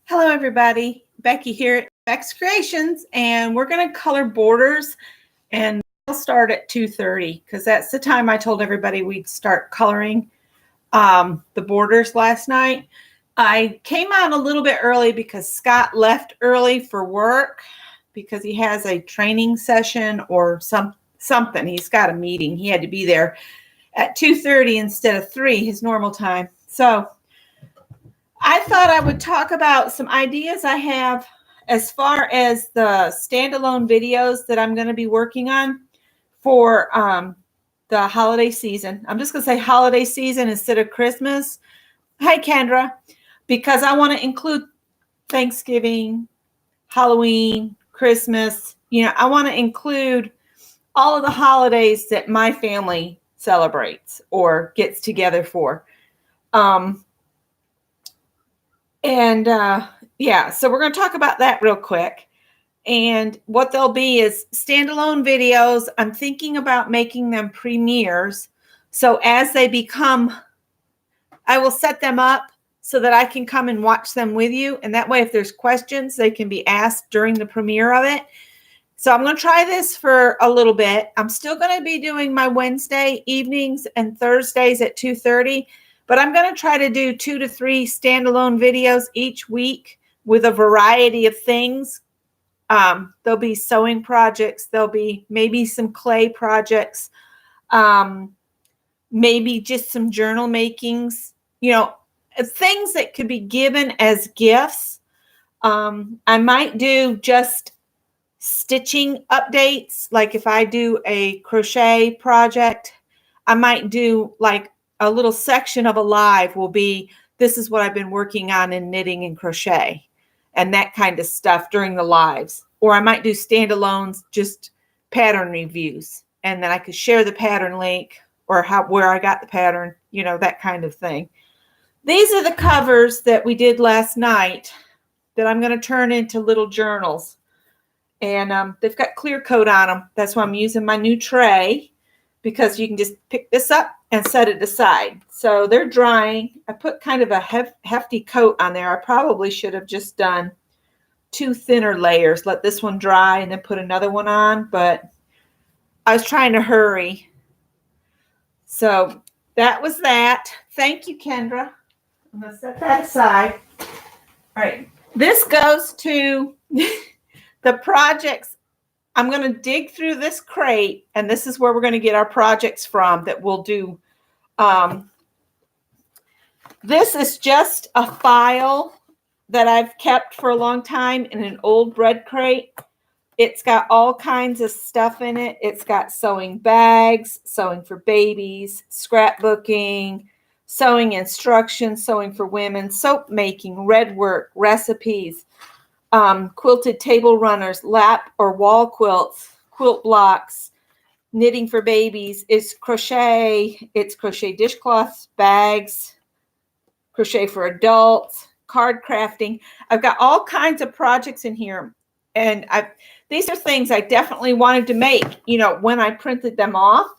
Hello, everybody. Becky here at Beck's Creations, and we're going to color borders, and I'll start at 2:30 because that's the time I told everybody we'd start coloring the borders last night. I came out a little bit early because Scott left early for work because he has a training session or something. He's got a meeting. He had to be there at 2:30 instead of 3, his normal time. So I thought I would talk about some ideas I have as far as the standalone videos that I'm going to be working on for the holiday season. I'm just going to say holiday season instead of Christmas. Hi, Kendra. Because I want to include Thanksgiving, Halloween, Christmas. I want to include all of the holidays that my family celebrates or gets together for. So we're going to talk about that real quick. And what they'll be is standalone videos. I'm thinking about making them premieres. So as they become, I will set them up so that I can come and watch them with you. And that way, if there's questions, they can be asked during the premiere of it. So I'm going to try this for a little bit. I'm still going to be doing my Wednesday evenings and Thursdays at 2:30. But I'm going to try to do 2 to 3 standalone videos each week with a variety of things. There'll be sewing projects. There'll be maybe some clay projects. Maybe just some journal makings. Things that could be given as gifts. I might do just stitching updates. Like if I do a crochet project, I might do like a little section of a live will be, this is what I've been working on in knitting and crochet and that kind of stuff during the lives. Or I might do standalones, just pattern reviews. And then I could share the pattern link or where I got the pattern, that kind of thing. These are the covers that we did last night that I'm going to turn into little journals. And they've got clear coat on them. That's why I'm using my new tray, because you can just pick this up and set it aside. So they're drying. I put kind of a hefty coat on there. I probably should have just done 2 thinner layers. Let this one dry and then put another one on. But I was trying to hurry. So that was that. Thank you, Kendra. I'm going to set that aside. All right. This goes to the projects. I'm going to dig through this crate, and this is where we're going to get our projects from that we'll do. This is just a file that I've kept for a long time in an old bread crate. It's got all kinds of stuff in it. It's got sewing bags, sewing for babies, scrapbooking, sewing instructions, sewing for women, soap making, red work, recipes, quilted table runners, lap or wall quilts, quilt blocks, knitting for babies. It's crochet dishcloths, bags, crochet for adults, card crafting. I've got all kinds of projects in here. And these are things I definitely wanted to make, when I printed them off.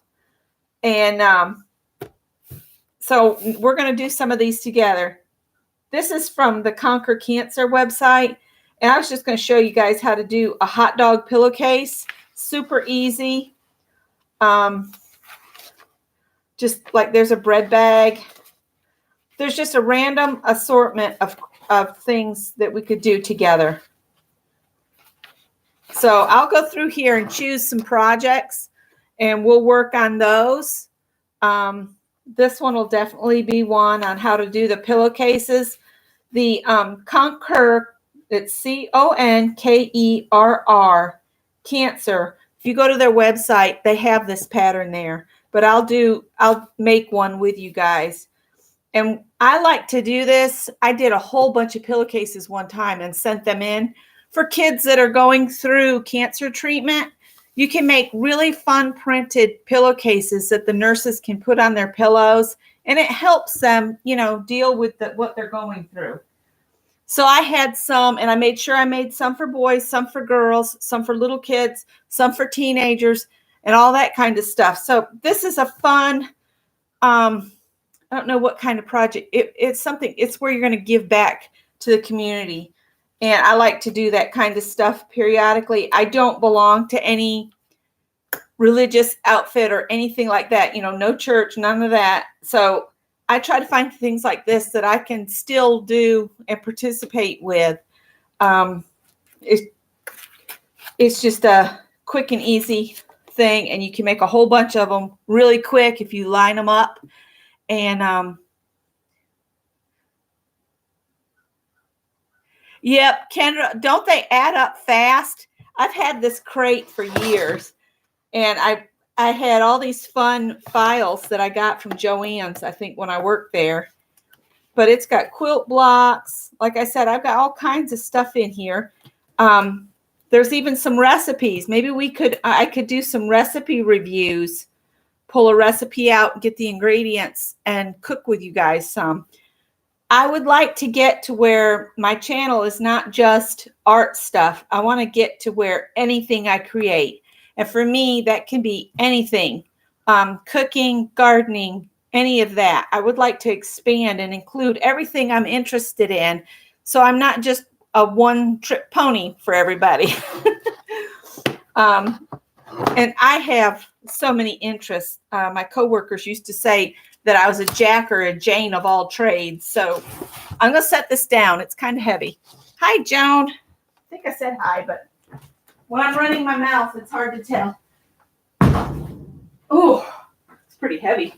And so we're going to do some of these together. This is from the Conquer Cancer website. And I was just going to show you guys how to do a hot dog pillowcase. Super easy. Just like there's a bread bag. There's just a random assortment of things that we could do together. So I'll go through here and choose some projects, and we'll work on those. This one will definitely be one on how to do the pillowcases. The Conquer, it's Conkerr, Cancer. If you go to their website, they have this pattern there. But I'll make one with you guys. And I like to do this. I did a whole bunch of pillowcases one time and sent them in for kids that are going through cancer treatment. You can make really fun printed pillowcases that the nurses can put on their pillows, and it helps them, deal with what they're going through. So I had some, and I made sure I made some for boys, some for girls, some for little kids, some for teenagers, and all that kind of stuff. So this is a fun, I don't know what kind of project. It's something, it's where you're going to give back to the community. And I like to do that kind of stuff periodically. I don't belong to any religious outfit or anything like that, you know, no church, none of that. So I try to find things like this that I can still do and participate with. Um, it's just a quick and easy thing, and you can make a whole bunch of them really quick if you line them up. And yep, Kendra, don't they add up fast? I've had this crate for years, and I had all these fun files that I got from Joann's, I think, when I worked there. But it's got quilt blocks. Like I said, I've got all kinds of stuff in here. There's even some recipes. Maybe I could do some recipe reviews, pull a recipe out, get the ingredients, and cook with you guys some. I would like to get to where my channel is not just art stuff. I want to get to where anything I create. And for me, that can be anything. Cooking, gardening, any of that. I would like to expand and include everything I'm interested in. So I'm not just a one-trick pony for everybody. And I have so many interests. My coworkers used to say that I was a Jack or a Jane of all trades. So I'm going to set this down. It's kind of heavy. Hi, Joan. I think I said hi, but when I'm running my mouth, it's hard to tell. Oh, it's pretty heavy.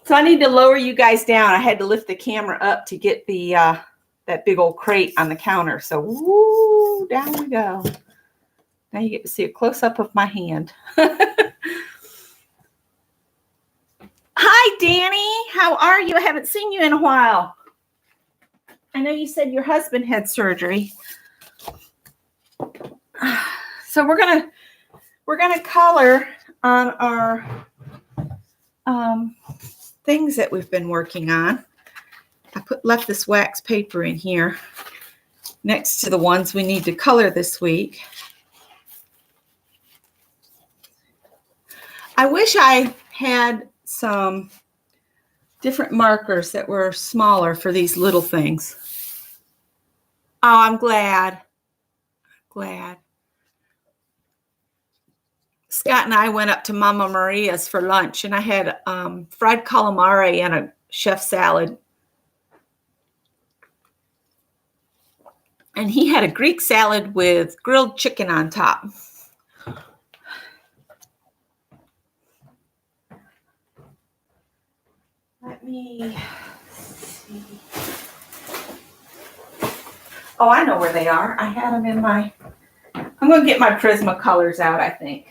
So I need to lower you guys down. I had to lift the camera up to get the that big old crate on the counter. So woo, down we go. Now you get to see a close-up of my hand. Hi, Danny. How are you? I haven't seen you in a while. I know you said your husband had surgery. So we're gonna color on our things that we've been working on. I left this wax paper in here next to the ones we need to color this week. I wish I had some different markers that were smaller for these little things. Oh, I'm glad. Scott and I went up to Mama Maria's for lunch, and I had fried calamari and a chef salad. And he had a Greek salad with grilled chicken on top. Let me see. Oh, I know where they are. I had them in my... I'm going to get my Prismacolors out, I think.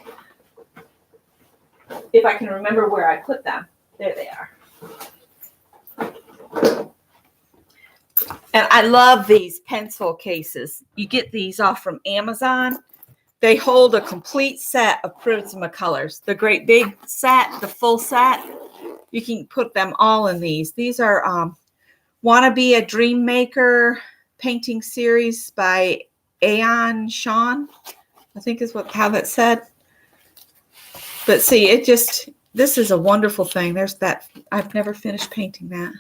If I can remember where I put them. There they are. And I love these pencil cases. You get these off from Amazon. They hold a complete set of Prismacolors. The great big set, the full set. You can put them all in these. These are Wanna Be a Dream Maker painting series by Aeon Sean, I think is how that's said. But see, this is a wonderful thing. There's that. I've never finished painting that.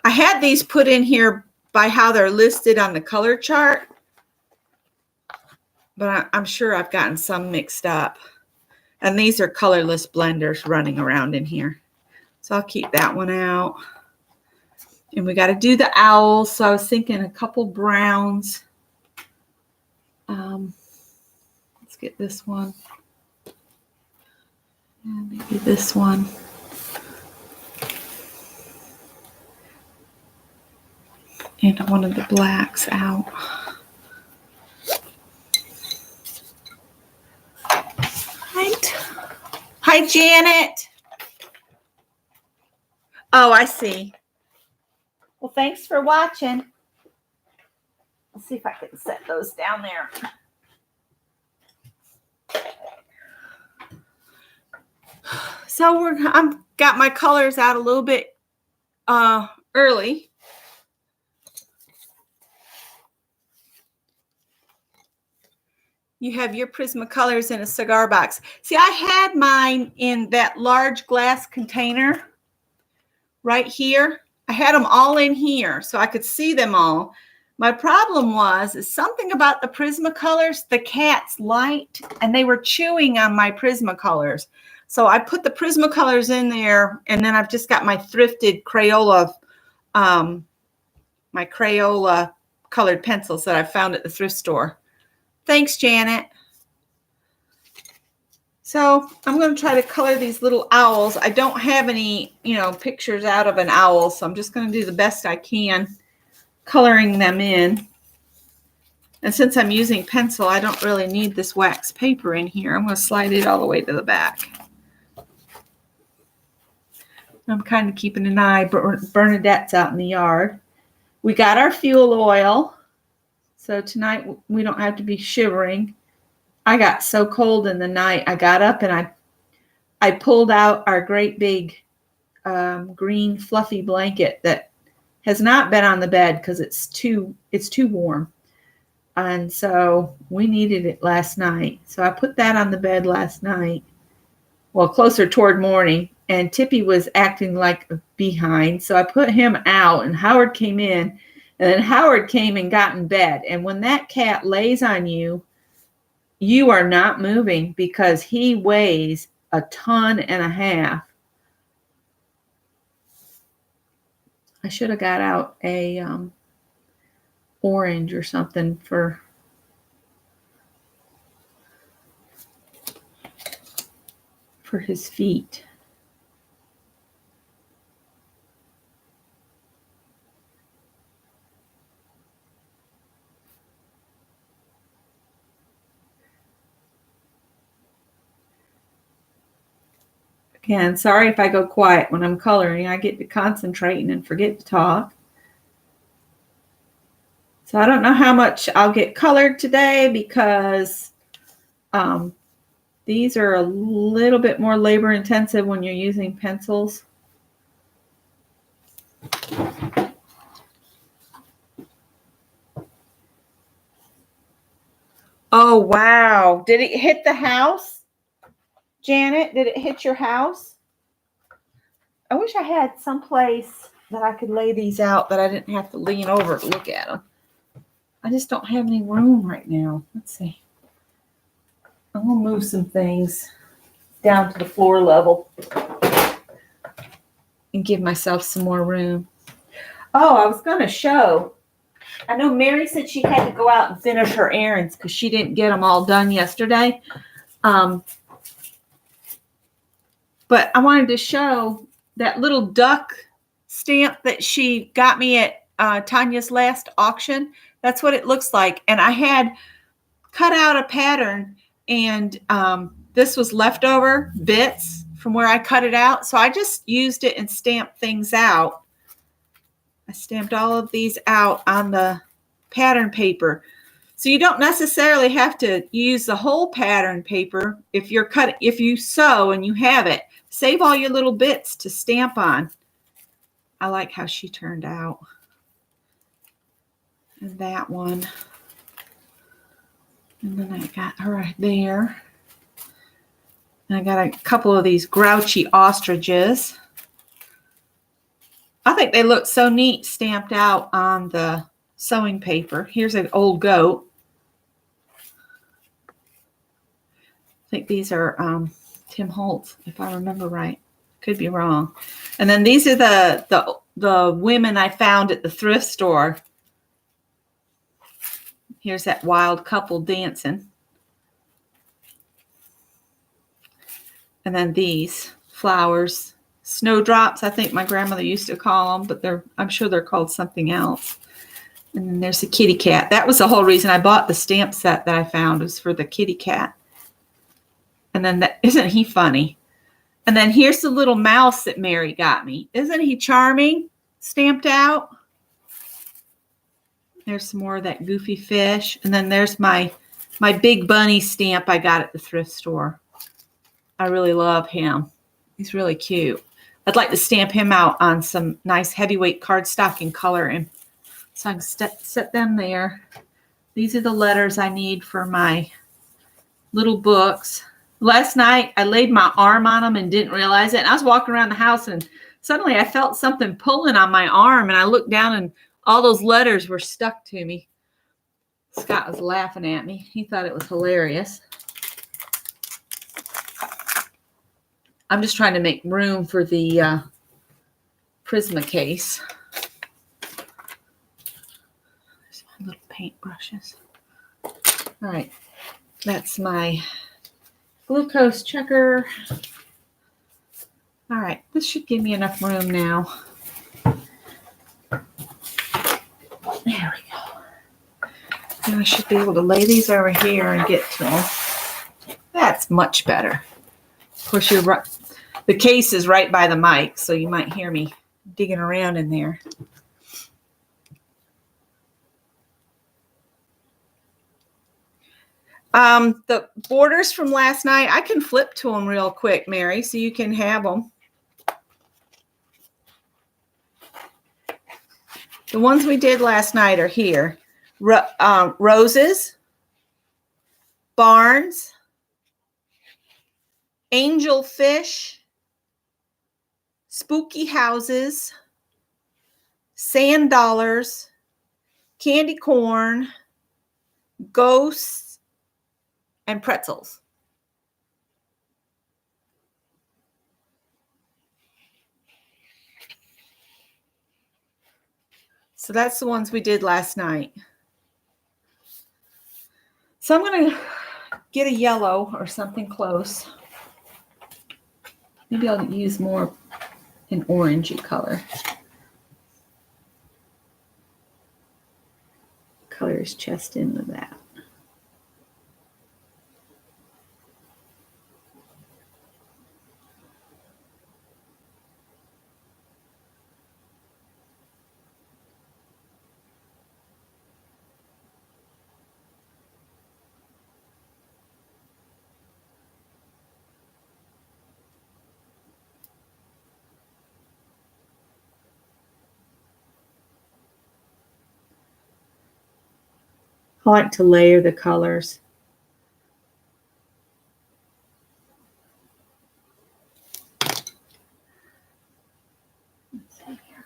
I had these put in here by how they're listed on the color chart, but I'm sure I've gotten some mixed up. And these are colorless blenders running around in here. So I'll keep that one out. And we got to do the owls. So I was thinking a couple browns. Let's get this one. And maybe this one. And one of the blacks out. Right. Hi, Janet. Oh, I see. Well, thanks for watching. Let's see if I can set those down there. So I've got my colors out a little bit early. You have your Prismacolors in a cigar box. See, I had mine in that large glass container right here. I had them all in here so I could see them all. My problem is something about the Prismacolors, the cats liked, and they were chewing on my Prismacolors. So I put the Prismacolors in there, and then I've just got my thrifted Crayola, my Crayola colored pencils that I found at the thrift store. Thanks, Janet. So I'm going to try to color these little owls. I don't have any, pictures out of an owl, so I'm just going to do the best I can coloring them in. And since I'm using pencil, I don't really need this wax paper in here. I'm going to slide it all the way to the back. I'm kind of keeping an eye. Bernadette's out in the yard. We got our fuel oil, so tonight we don't have to be shivering. I got so cold in the night. I got up and I pulled out our great big green fluffy blanket that has not been on the bed because it's too warm. And so we needed it last night. So I put that on the bed last night. Well, closer toward morning. And Tippy was acting like a behind. So I put him out and Howard came in. And then Howard came and got in bed. And when that cat lays on you, you are not moving because he weighs 1.5 tons. I should have got out a orange or something for his feet. Again, sorry if I go quiet when I'm coloring. I get to concentrating and forget to talk. So I don't know how much I'll get colored today because these are a little bit more labor intensive when you're using pencils. Oh, wow. Did it hit the house? Janet, did it hit your house? I wish I had some place that I could lay these out that I didn't have to lean over to look at them. I just don't have any room right now. Let's see. I'm going to move some things down to the floor level and give myself some more room. Oh, I was going to show. I know Mary said she had to go out and finish her errands because she didn't get them all done yesterday. But I wanted to show that little duck stamp that she got me at Tanya's last auction. That's what it looks like. And I had cut out a pattern, and this was leftover bits from where I cut it out. So I just used it and stamped things out. I stamped all of these out on the pattern paper. So you don't necessarily have to use the whole pattern paper if you sew and you have it. Save all your little bits to stamp on. I like how she turned out. And that one. And then I got her right there. And I got a couple of these grouchy ostriches. I think they look so neat stamped out on the sewing paper. Here's an old goat. I think these are Tim Holtz, if I remember right. Could be wrong. And then these are the women I found at the thrift store. Here's that wild couple dancing. And then these flowers, snowdrops, I think my grandmother used to call them, but I'm sure they're called something else. And then there's the kitty cat. That was the whole reason I bought the stamp set that I found, was for the kitty cat. And then isn't he funny? And then here's the little mouse that Mary got me. Isn't he charming? Stamped out. There's some more of that goofy fish. And then there's my big bunny stamp I got at the thrift store. I really love him. He's really cute. I'd like to stamp him out on some nice heavyweight cardstock and color him. So I can set them there. These are the letters I need for my little books. Last night, I laid my arm on them and didn't realize it. And I was walking around the house, and suddenly I felt something pulling on my arm. And I looked down, and All those letters were stuck to me. Scott was laughing at me. He thought it was hilarious. I'm just trying to make room for the Prisma case. There's my little paintbrushes. All right, that's my glucose checker. All right, this should give me enough room now. There we go. And I should be able to lay these over here and get to them. That's much better. Of course, you're right. The case is right by the mic, so you might hear me digging around in there. The borders from last night, I can flip to them real quick, Mary, so you can have them. The ones we did last night are here. Roses, barns, angelfish, spooky houses, sand dollars, candy corn, ghosts, and pretzels. So that's the ones we did last night. So I'm going to get a yellow or something close. Maybe I'll use more an orangey color. Color his chest in with that. I like to layer the colors. Let's see here.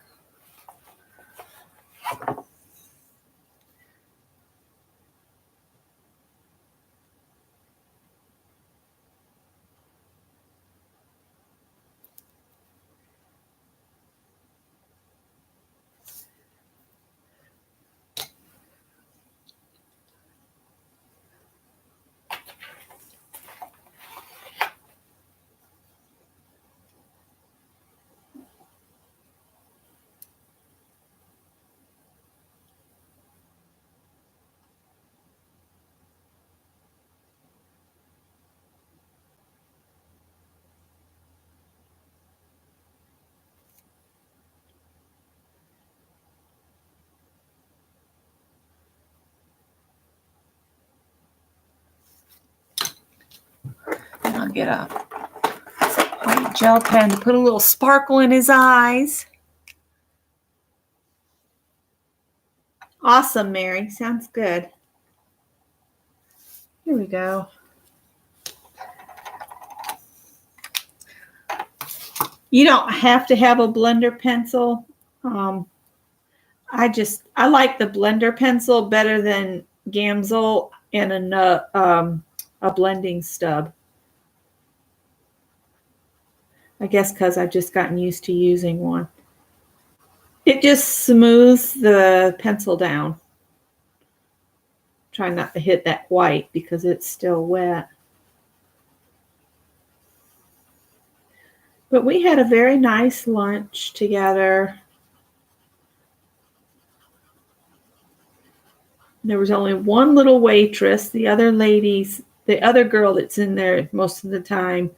I'll get a white gel pen to put a little sparkle in his eyes. Awesome, Mary. Sounds good. Here we go. You don't have to have a blender pencil. I like the blender pencil better than Gamsol and a blending stub. I guess because I've just gotten used to using one. It just smooths the pencil down. Try not to hit that white because it's still wet. But we had a very nice lunch together. There was only one little waitress. The other girl that's in there most of the time,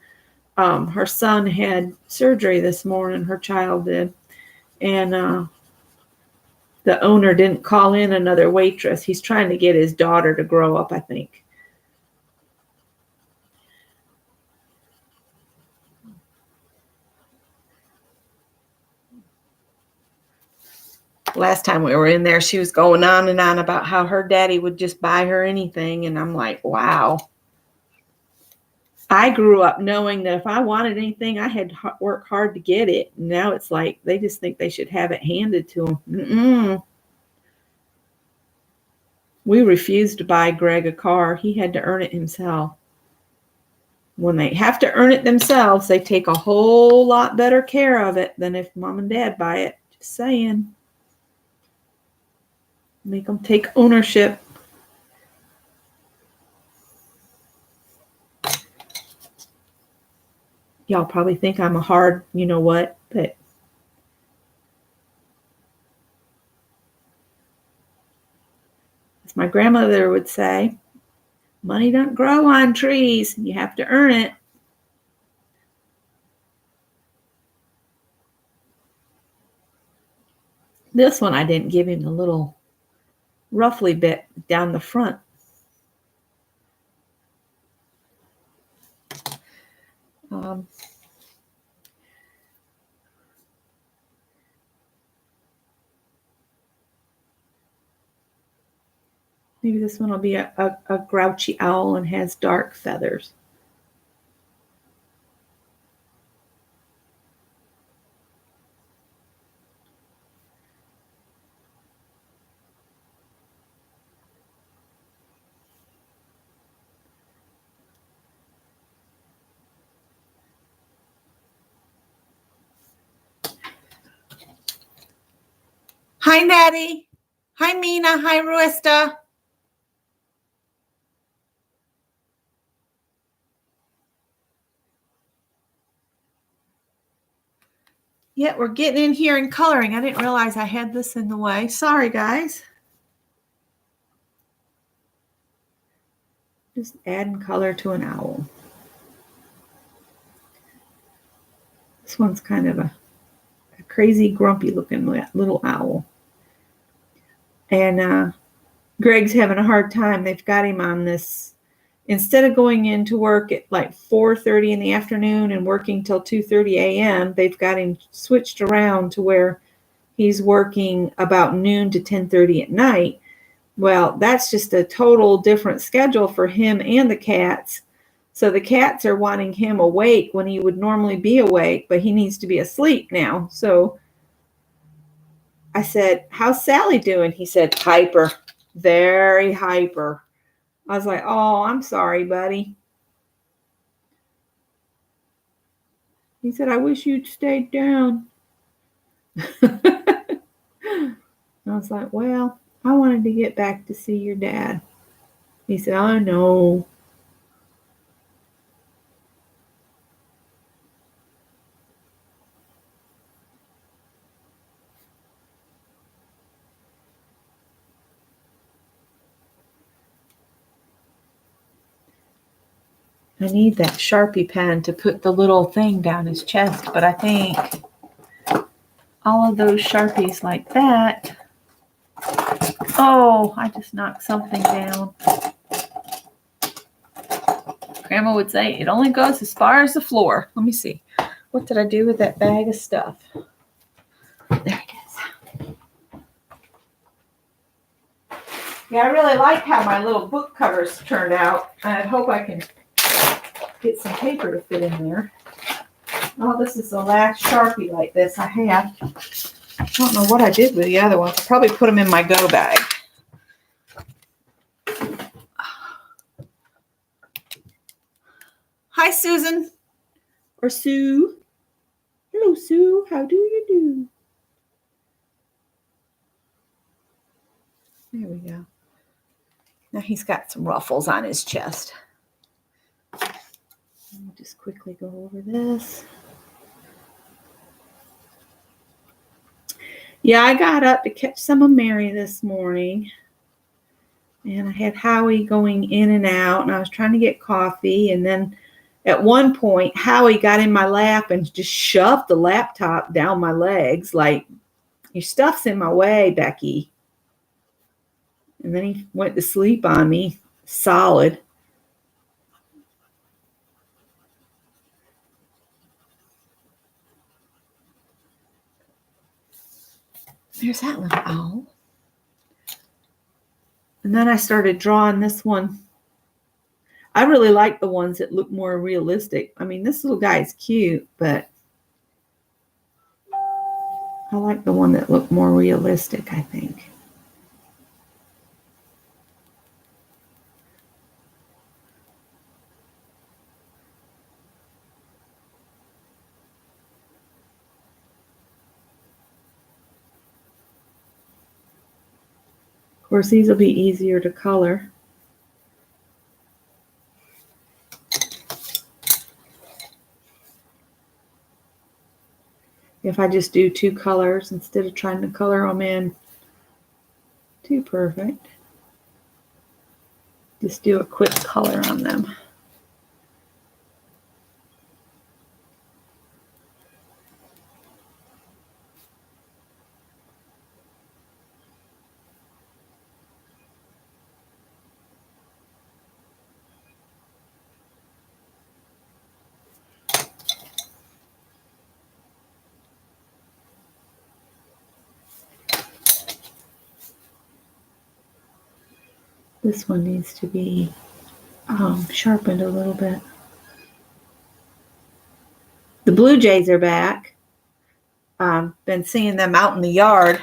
her son had surgery this morning, her child did. And the owner didn't call in another waitress. He's trying to get his daughter to grow up, I think. Last time we were in there, she was going on and on about how her daddy would just buy her anything. And I'm like, wow. I grew up knowing that if I wanted anything, I had to work hard to get it. Now it's like they just think they should have it handed to them. We refused to buy Greg a car. He had to earn it himself. When they have to earn it themselves, they take a whole lot better care of it than if mom and dad buy it. Just saying. Make them take ownership. Y'all probably think I'm a hard, you know what, but as my grandmother would say, money don't grow on trees. You have to earn it. This one I didn't give him the little ruffly bit down the front. Maybe this one will be a grouchy owl and has dark feathers. Hi, Natty. Hi, Mina. Hi, Ruesta. Yeah, we're getting in here and coloring. I didn't realize I had this in the way. Sorry, guys. Just adding color to an owl. This one's kind of a crazy, grumpy looking little owl. And Greg's having a hard time. They've got him on this. Instead of going into work at like 4:30 in the afternoon and working till 2:30 a.m., they've got him switched around to where he's working about noon to 10:30 at night. Well, that's just a total different schedule for him and the cats. So the cats are wanting him awake when he would normally be awake, but he needs to be asleep now. So I said, "How's Sally doing?" He said, "Hyper, very hyper." I was like, "Oh, I'm sorry, buddy." He said, "I wish you'd stayed down." I was like, "Well, I wanted to get back to see your dad." He said, "I know." I need that Sharpie pen to put the little thing down his chest, but I think all of those Sharpies like that. Oh, I just knocked something down. Grandma would say it only goes as far as the floor. Let me see. What did I do with that bag of stuff? There it is. Yeah, I really like how my little book covers turned out. I hope I can get some paper to fit in there. Oh, this is the last Sharpie like this I have. I don't know what I did with the other ones. I probably put them in my go bag. Hi, Susan. Or Sue. Hello, Sue. How do you do? There we go. Now he's got some ruffles on his chest. I'll just quickly go over this. Yeah, I got up to catch some of Mary this morning. And I had Howie going in and out, and I was trying to get coffee. And then at one point, Howie got in my lap and just shoved the laptop down my legs, like, "Your stuff's in my way, Becky." And then he went to sleep on me, solid. There's that little owl. And then I started drawing this one. I really like the ones that look more realistic. I mean, this little guy is cute, but I like the one that looked more realistic, I think. course, these will be easier to color. If I just do 2 colors instead of trying to color them in too perfect. Just do a quick color on them. This one needs to be sharpened a little bit. The blue jays are back. Been seeing them out in the yard.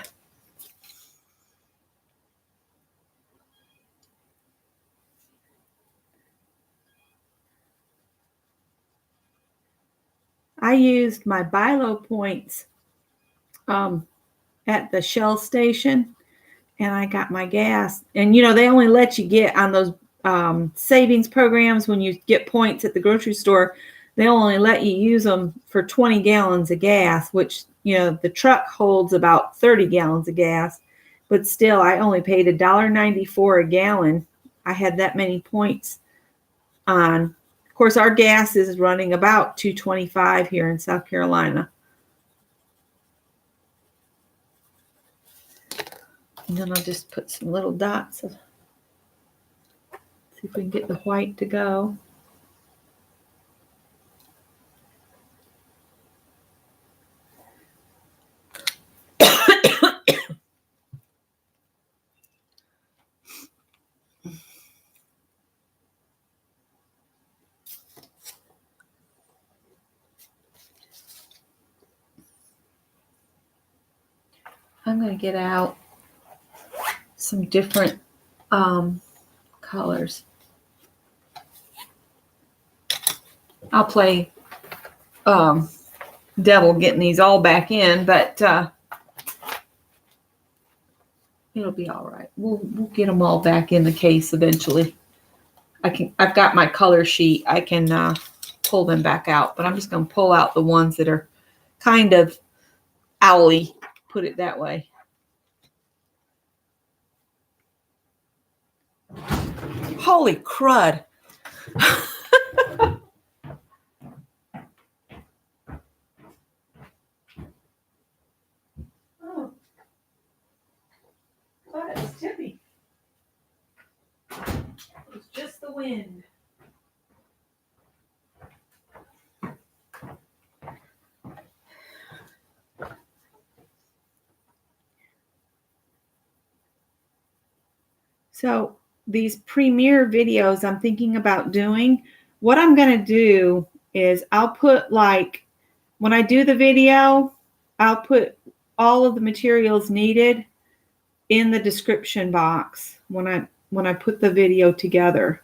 I used my Bilo points at the Shell station, and I got my gas. And you know, they only let you get on those savings programs when you get points at the grocery store. They only let you use them for 20 gallons of gas, which, you know, the truck holds about 30 gallons of gas. But still, I only paid $1.94 a gallon. I had that many points on. Of course, our gas is running about $2.25 here in South Carolina. And then I'll just put some little dots of, see if we can get the white to go. I'm going to get out some different colors. I'll play devil getting these all back in, but it'll be all right. We'll get them all back in the case eventually. I've got my color sheet. I can pull them back out, but I'm just going to pull out the ones that are kind of owly, put it that way. Holy crud. Oh, God, it was tippy. It was just the wind. So these premiere videos I'm thinking about doing, what I'm going to do is I'll put, like, when I do the video, I'll put all of the materials needed in the description box when I put the video together.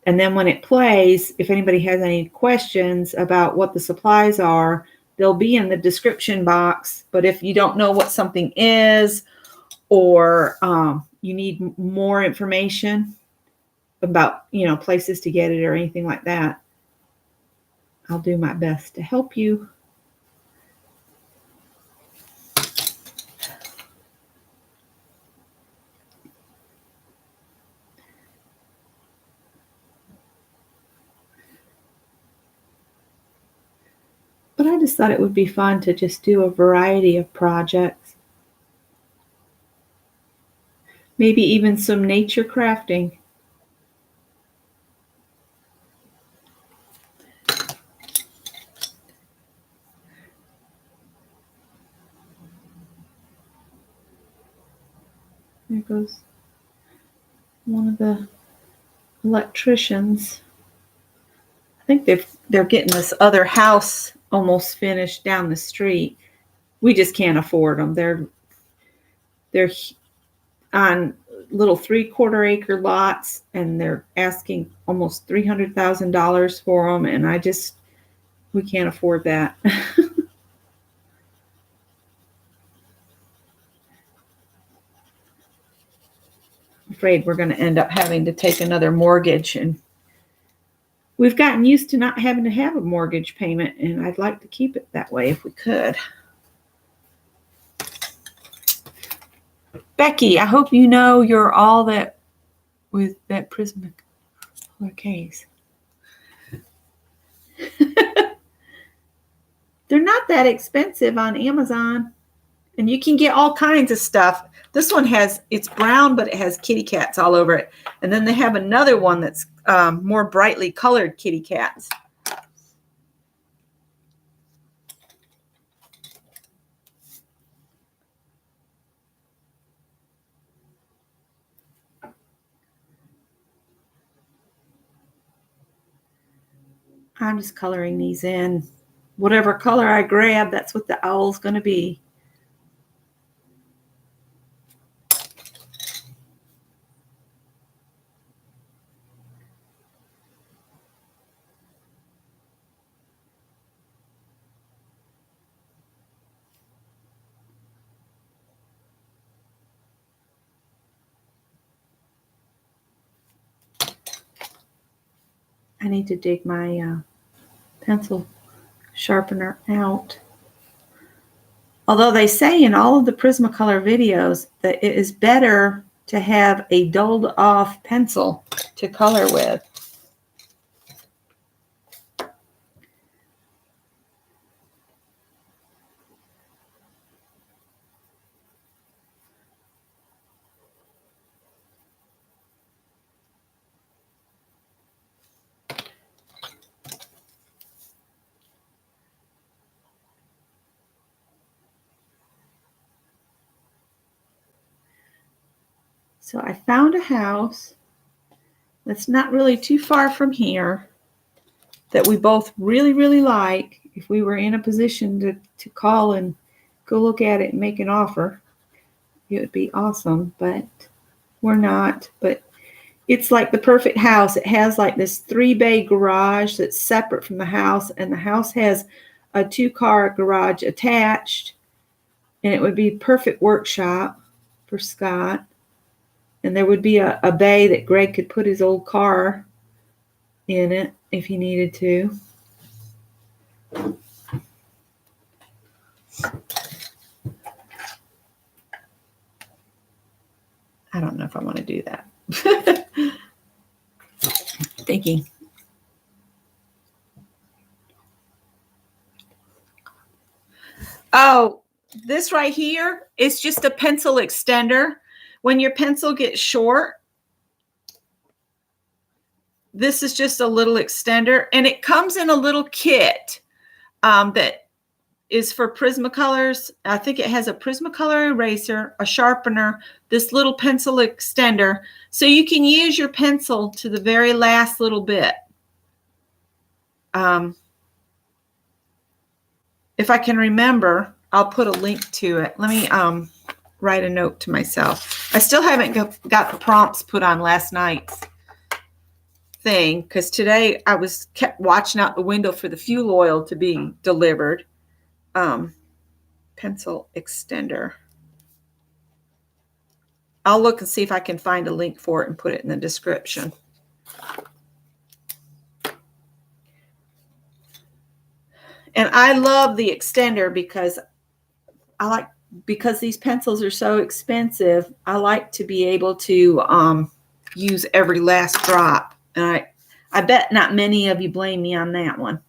And then when it plays, if anybody has any questions about what the supplies are, they'll be in the description box. But if you don't know what something is, or you need more information about, you know, places to get it or anything like that, I'll do my best to help you. But I just thought it would be fun to just do a variety of projects. Maybe even some nature crafting. There goes one of the electricians. I think they're getting this other house almost finished down the street. We just can't afford them. They're on little 3/4 acre lots, and they're asking almost $300,000 for them, and we can't afford that. afraid we're going to end up having to take another mortgage, and we've gotten used to not having to have a mortgage payment, and I'd like to keep it that way if we could. Becky, I hope you know you're all that with that Prismacolor case. They're not that expensive on Amazon, and you can get all kinds of stuff. This one it's brown, but it has kitty cats all over it. And then they have another one that's more brightly colored kitty cats. I'm just coloring these in. Whatever color I grab, that's what the owl's going to be. I need to dig my pencil sharpener out. Although they say in all of the Prismacolor videos that it is better to have a dulled off pencil to color with. So I found a house that's not really too far from here that we both really, really like. If we were in a position to call and go look at it and make an offer, it would be awesome, but we're not. But it's like the perfect house. It has like this 3-bay garage that's separate from the house, and the house has a 2-car garage attached, and it would be perfect workshop for Scott. And there would be a bay that Greg could put his old car in it if he needed to. I don't know if I want to do that. Thinking. Oh, this right here is just a pencil extender. When your pencil gets short, this is just a little extender, and it comes in a little kit that is for Prismacolors. I think it has a Prismacolor eraser, a sharpener, this little pencil extender, so you can use your pencil to the very last little bit. If I can remember, I'll put a link to it. Let me write a note to myself. I still haven't got the prompts put on last night's thing, because today I kept watching out the window for the fuel oil to be delivered. Pencil extender. I'll look and see if I can find a link for it and put it in the description. And I love the extender because these pencils are so expensive, I like to be able to use every last drop. And I bet not many of you blame me on that one.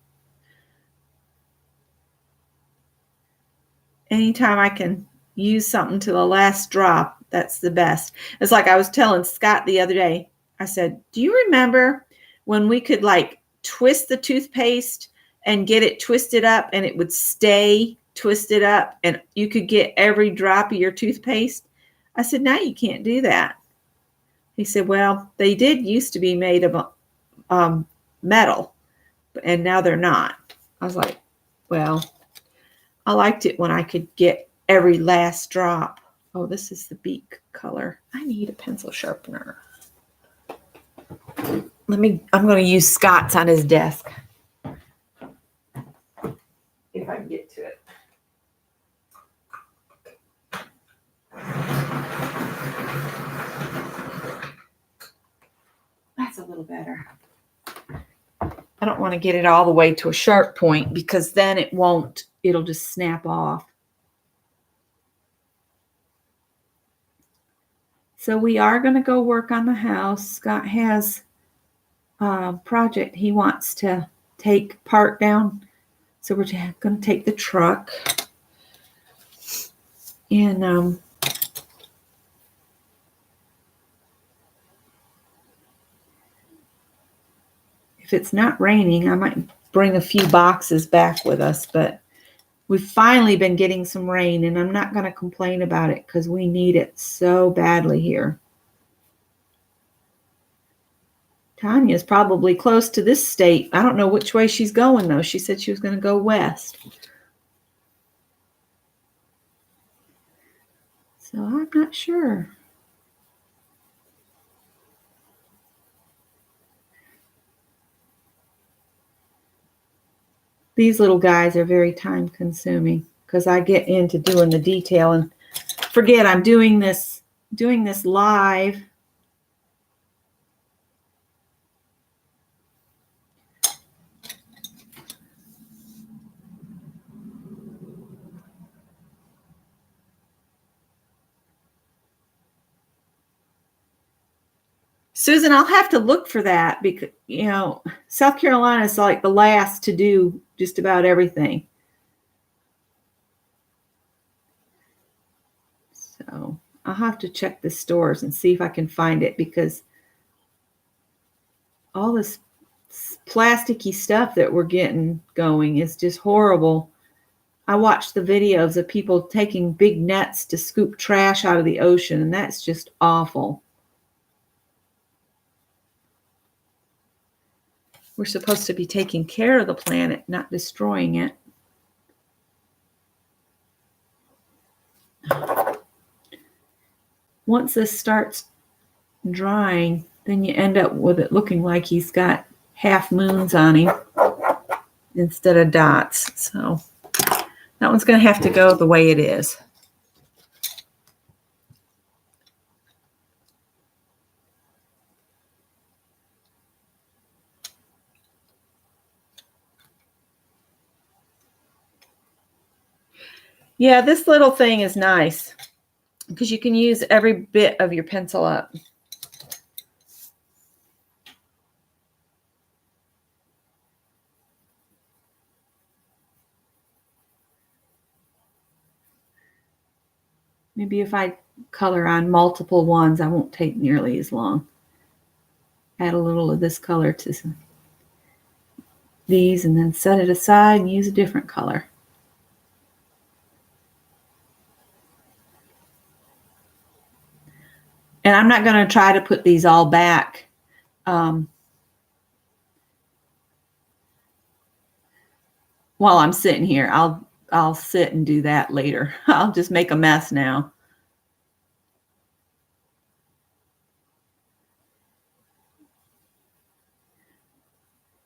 Anytime I can use something to the last drop, that's the best. It's like I was telling Scott the other day. I said, do you remember when we could like twist the toothpaste and get it twisted up and it would stay twisted up and you could get every drop of your toothpaste? I said, now you can't do that. He said, well, they did used to be made of metal, and now they're not. I was like, well, I liked it when I could get every last drop. Oh, this is the beak color. I need a pencil sharpener. I'm going to use Scott's on his desk. If I can get to it. little better. I don't want to get it all the way to a sharp point because then it'll just snap off. So we are going to go work on the house. Scott has a project he wants to take part down. So we're going to take the truck. And if it's not raining, I might bring a few boxes back with us, but we've finally been getting some rain, and I'm not going to complain about it because we need it so badly here. Tanya's probably close to this state. I don't know which way she's going, though. She said she was going to go west. So I'm not sure. These little guys are very time consuming because I get into doing the detail and forget I'm doing this live. Susan, I'll have to look for that because, South Carolina is like the last to do just about everything. So I'll have to check the stores and see if I can find it because all this plasticky stuff that we're getting going is just horrible. I watched the videos of people taking big nets to scoop trash out of the ocean, and that's just awful. We're supposed to be taking care of the planet, not destroying it. Once this starts drying, then you end up with it looking like he's got half moons on him instead of dots. So that one's going to have to go the way it is. Yeah, this little thing is nice because you can use every bit of your pencil up. Maybe if I color on multiple ones, I won't take nearly as long. Add a little of this color to these and then set it aside and use a different color. And I'm not going to try to put these all back. While I'm sitting here, I'll sit and do that later. I'll just make a mess now.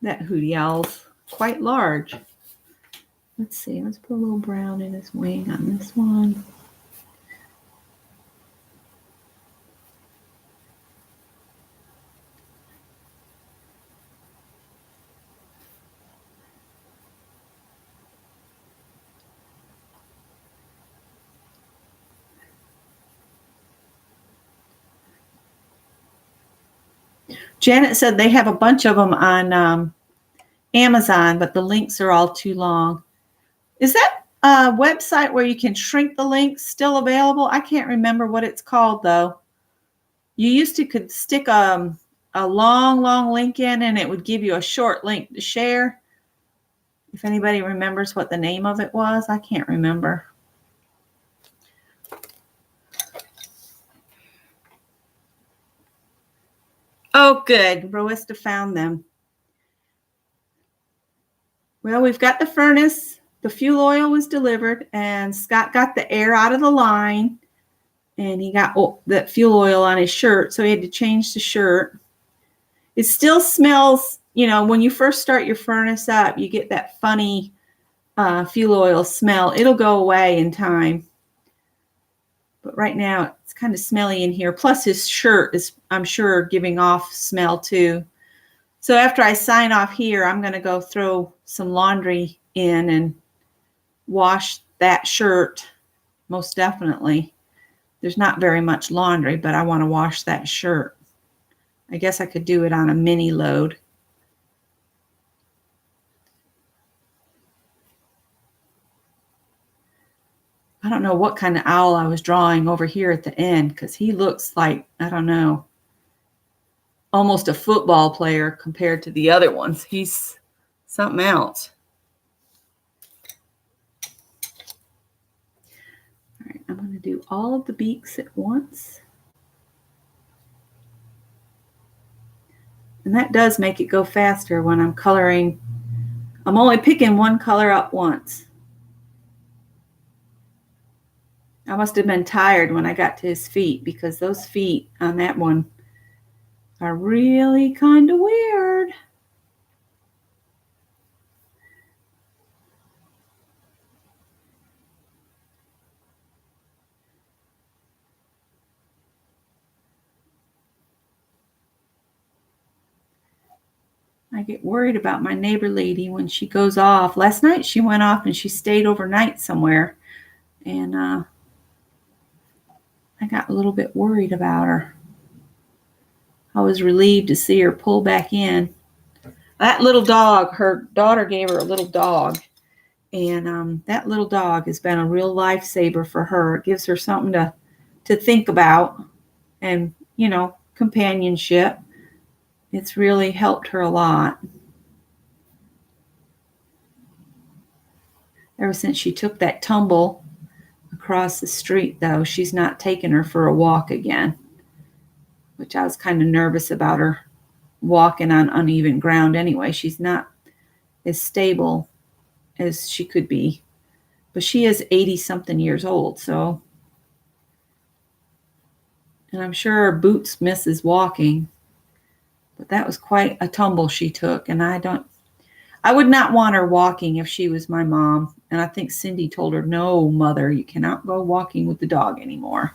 That hootie owl's quite large. Let's see. Let's put a little brown in his wing on this one. Janet said they have a bunch of them on Amazon, but the links are all too long. Is that a website where you can shrink the links still available? I can't remember what it's called, though. You used to could stick a long link in, and it would give you a short link to share. If anybody remembers what the name of it was, I can't remember. Oh, good. Roesta found them. Well, we've got the furnace. The fuel oil was delivered, and Scott got the air out of the line, and he got that fuel oil on his shirt, so he had to change the shirt. It still smells, when you first start your furnace up, you get that funny fuel oil smell. It'll go away in time. But right now, it's kind of smelly in here. Plus, his shirt is, I'm sure, giving off smell too. So after I sign off here, I'm going to go throw some laundry in and wash that shirt, most definitely. There's not very much laundry, but I want to wash that shirt. I guess I could do it on a mini load. I don't know what kind of owl I was drawing over here at the end, because he looks like, I don't know, almost a football player compared to the other ones. He's something else. All right, I'm going to do all of the beaks at once. And that does make it go faster when I'm coloring. I'm only picking one color up once. I must have been tired when I got to his feet, because those feet on that one are really kind of weird. I get worried about my neighbor lady when she goes off. Last night she went off and she stayed overnight somewhere. And I got a little bit worried about her. I was relieved to see her pull back in. That little dog, her daughter gave her a little dog. And that little dog has been a real lifesaver for her. It gives her something to think about and, you know, companionship. It's really helped her a lot. Ever since she took that tumble across the street, though, she's not taken her for a walk again, which I was kind of nervous about her walking on uneven ground anyway. She's not as stable as she could be, but she is 80-something years old, so, and I'm sure her boots misses walking, but that was quite a tumble she took, and I would not want her walking if she was my mom. And I think Cindy told her, no, mother, you cannot go walking with the dog anymore.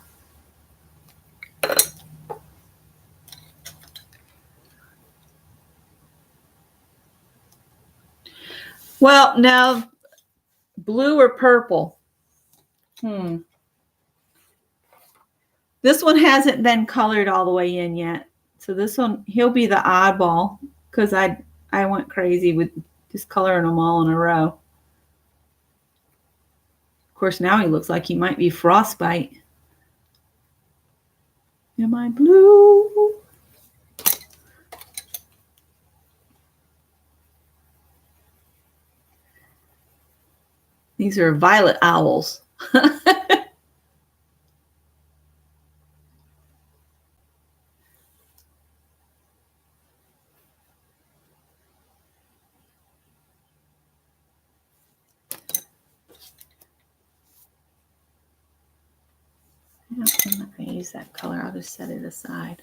Well, now, blue or purple? This one hasn't been colored all the way in yet. So this one, he'll be the oddball, because I went crazy with just coloring them all in a row. Of course, now he looks like he might be Frostbite. Am I blue? These are violet owls. I'm not going to use that color. I'll just set it aside.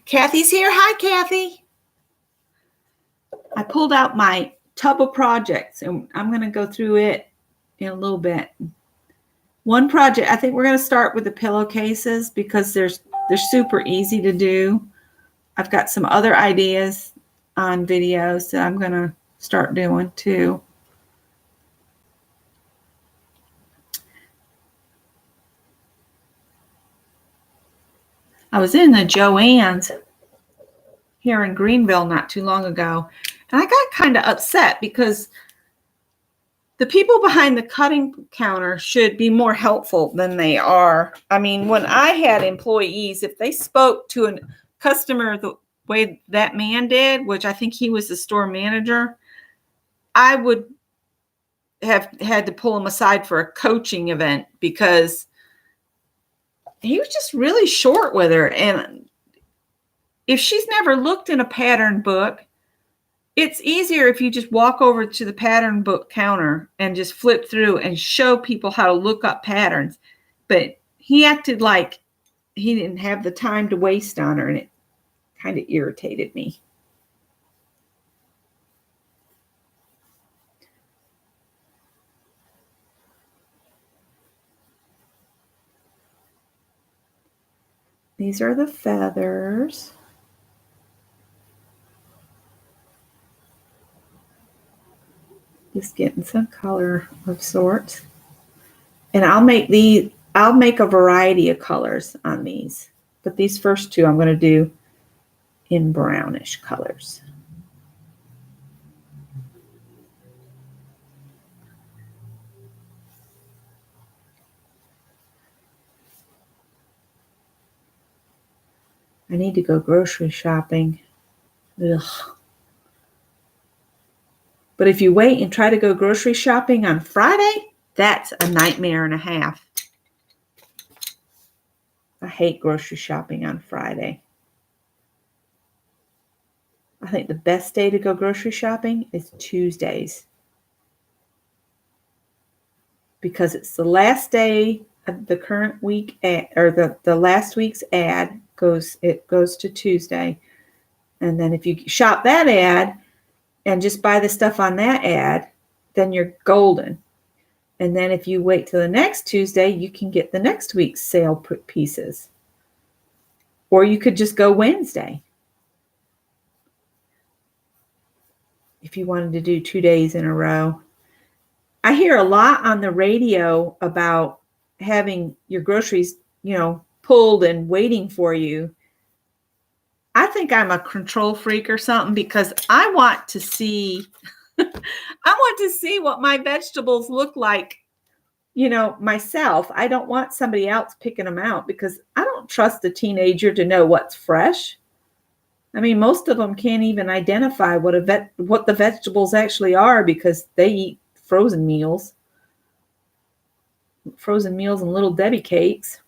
Kathy's here. Hi, Kathy. I pulled out my tub of projects, and I'm going to go through it in a little bit. One project, I think we're going to start with the pillowcases, because they're super easy to do. I've got some other ideas on videos that I'm going to start doing too. I was in the Joann's here in Greenville not too long ago, and I got kind of upset because the people behind the cutting counter should be more helpful than they are. I mean, when I had employees, if they spoke to a customer the way that man did, which I think he was the store manager, I would have had to pull him aside for a coaching event because he was just really short with her. And if she's never looked in a pattern book, it's easier if you just walk over to the pattern book counter and just flip through and show people how to look up patterns. But he acted like he didn't have the time to waste on her, and it kind of irritated me. These are the feathers. Just getting some color of sorts. And I'll make a variety of colors on these. But these first two I'm going to do in brownish colors. I need to go grocery shopping. Ugh. But if you wait and try to go grocery shopping on Friday, that's a nightmare and a half. I hate grocery shopping on Friday. I think the best day to go grocery shopping is Tuesdays, because it's the last day of the current week or the last week's ad goes to Tuesday. And then if you shop that ad and just buy the stuff on that ad, then you're golden. And then if you wait till the next Tuesday, you can get the next week's sale pieces. Or you could just go Wednesday if you wanted to do 2 days in a row. I hear a lot on the radio about having your groceries, pulled and waiting for you. I think I'm a control freak or something, because I want to see what my vegetables look like, myself. I don't want somebody else picking them out, because I don't trust a teenager to know what's fresh. I mean, most of them can't even identify what the vegetables actually are, because they eat frozen meals and Little Debbie cakes.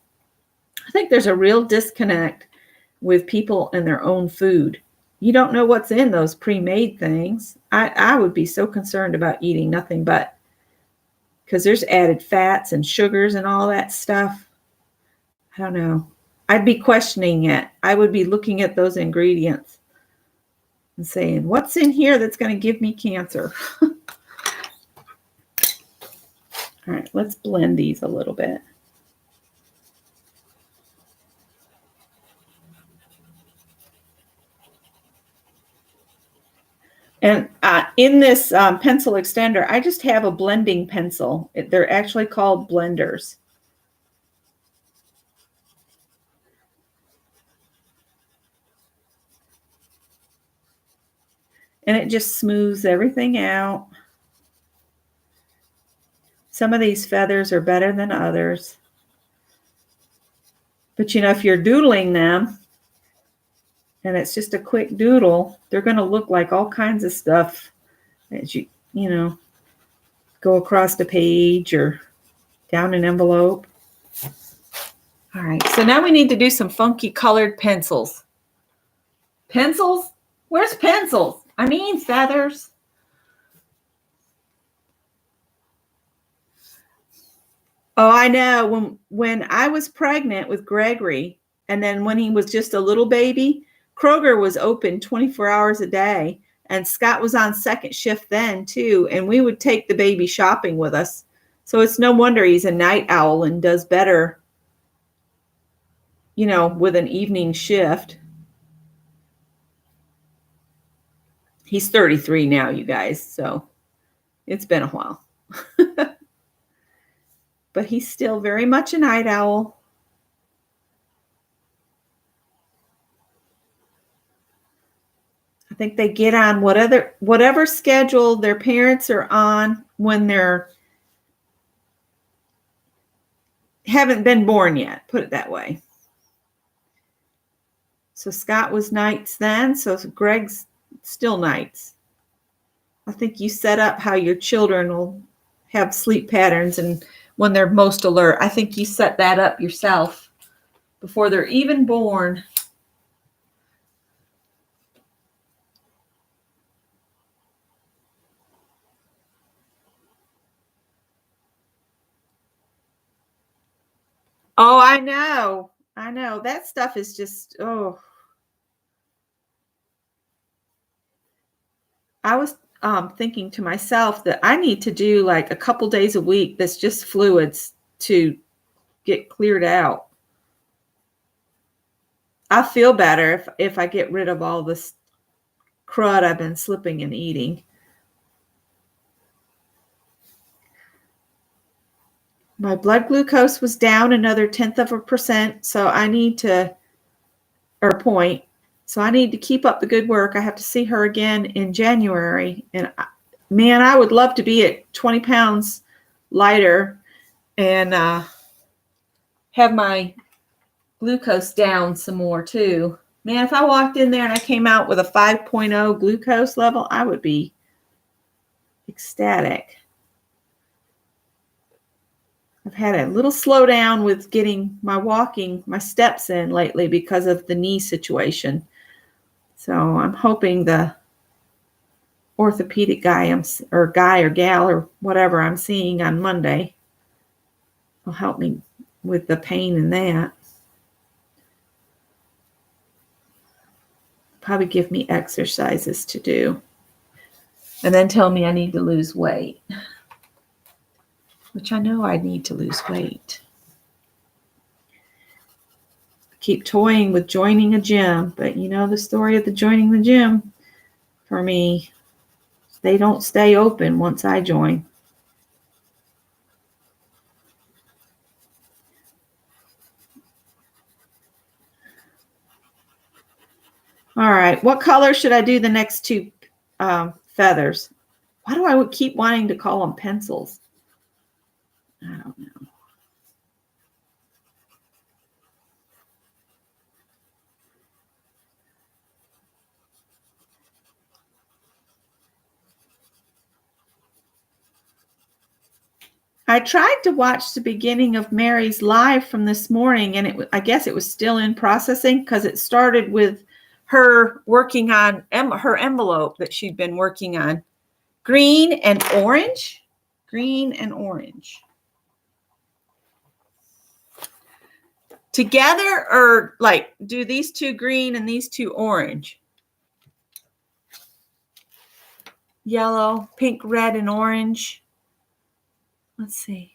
I think there's a real disconnect with people and their own food. You don't know what's in those pre-made things. I would be so concerned about eating nothing but, because there's added fats and sugars and all that stuff. I don't know. I'd be questioning it. I would be looking at those ingredients and saying, what's in here that's going to give me cancer? All right, let's blend these a little bit. And in this pencil extender, I just have a blending pencil. They're actually called blenders. And it just smooths everything out. Some of these feathers are better than others. But if you're doodling them, and it's just a quick doodle, they're going to look like all kinds of stuff as you go across the page or down an envelope. All right, so now we need to do some funky colored pencils. Pencils? Where's pencils? I mean feathers. Oh, I know. When I was pregnant with Gregory, and then when he was just a little baby, Kroger was open 24 hours a day, and Scott was on second shift then too, and we would take the baby shopping with us. So it's no wonder he's a night owl and does better, with an evening shift. He's 33 now, you guys, so it's been a while. But he's still very much a night owl. I think they get on whatever schedule their parents are on when they're haven't been born yet, put it that way. So Scott was nights then, so Greg's still nights. I think you set up how your children will have sleep patterns and when they're most alert. I think you set that up yourself before they're even born. Oh, I know. I know. That stuff is just, oh. I was thinking to myself that I need to do like a couple days a week that's just fluids to get cleared out. I feel better if I get rid of all this crud I've been slipping and eating. My blood glucose was down another 1/10%, so I need to, or point. So I need to keep up the good work. I have to see her again in January. And man, I would love to be at 20 pounds lighter and have my glucose down some more too. Man, if I walked in there and I came out with a 5.0 glucose level, I would be ecstatic. I've had a little slowdown with getting my walking, my steps in lately because of the knee situation. So I'm hoping the orthopedic guy or gal or whatever I'm seeing on Monday will help me with the pain in that. Probably give me exercises to do. And then tell me I need to lose weight. Which I know I need to lose weight. Keep toying with joining a gym, but you know the story of the joining the gym for me. They don't stay open once I join. All right, what color should I do the next two feathers? Why do I keep wanting to call them pencils? I don't know. I tried to watch the beginning of Mary's live from this morning, and I guess it was still in processing because it started with her working on her envelope that she'd been working on. Green and orange. Green and orange. Together, or like do these two green and these two orange? Yellow, pink, red, and orange. Let's see.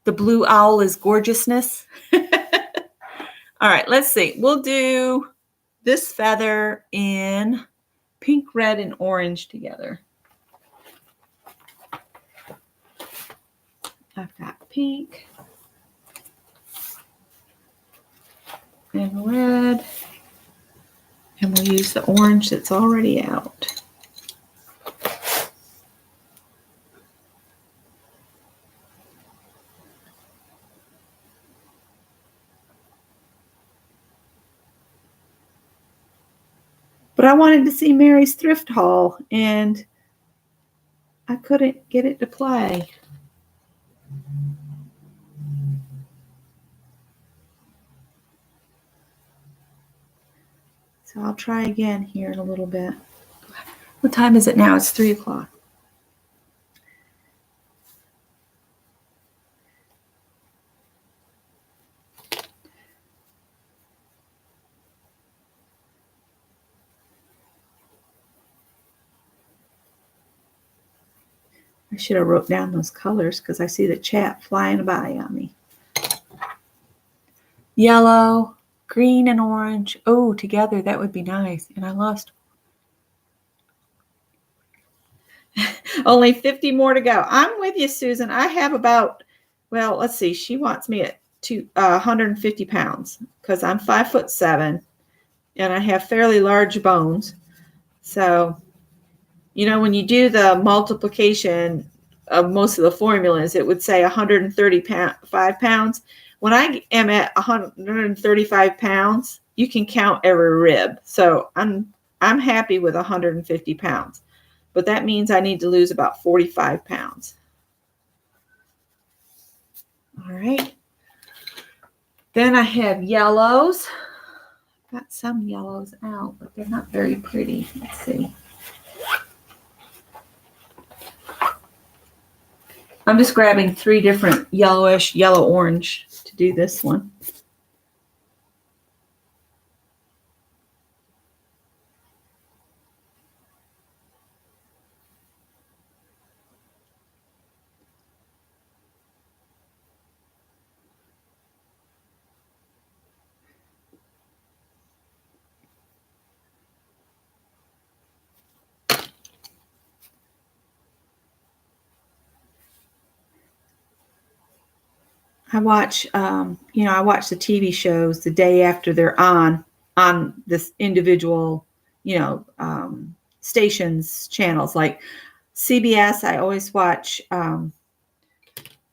The blue owl is gorgeousness. All right, let's see. We'll do this feather in pink, red, and orange together. I've got pink and red, and we'll use the orange that's already out. But I wanted to see Mary's thrift haul, and I couldn't get it to play. So I'll try again here in a little bit. What time is it now? It's 3 o'clock. I should have wrote down those colors because I see the chat flying by on me. Yellow, green, and orange. Oh, together, that would be nice. And I lost. Only 50 more to go. I'm with you, Susan. I have about, well, let's see. She wants me at 150 pounds because I'm 5'7" and I have fairly large bones. So, you know, when you do the multiplication of most of the formulas, it would say 135 pounds. When I am at 135 pounds, you can count every rib. So I'm happy with 150 pounds. but that means I need to lose about 45 pounds. All right. Then I have yellows. Got some yellows out, but they're not very pretty. Let's see. I'm just grabbing 3 different yellowish, yellow-orange to do this one. I watch, I watch the TV shows the day after they're on this individual, stations, channels. Like CBS, I always watch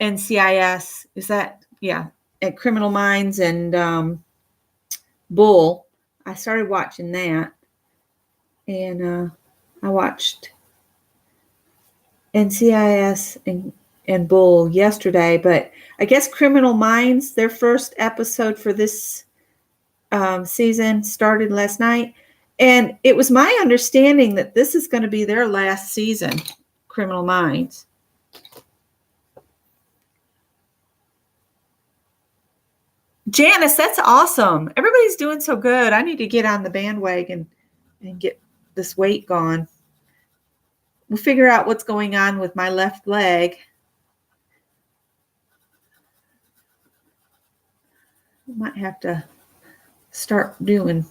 NCIS. Is that, yeah, at Criminal Minds and Bull. I started watching that. And I watched NCIS and Bull yesterday, but I guess Criminal Minds, their first episode for this season started last night. And it was my understanding that this is going to be their last season, Criminal Minds. Janice, that's awesome. Everybody's doing so good. I need to get on the bandwagon and get this weight gone. We'll figure out what's going on with my left leg. I might have to start doing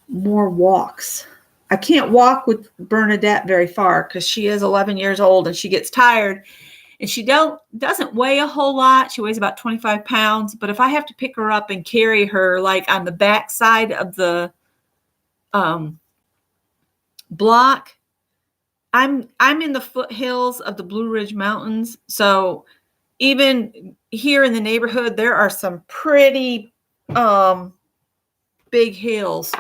more walks. I can't walk with Bernadette very far because she is 11 years old and she gets tired. And she doesn't weigh a whole lot. She weighs about 25 pounds. But if I have to pick her up and carry her like on the back side of the block, I'm in the foothills of the Blue Ridge Mountains. So even here in the neighborhood, there are some pretty big hills.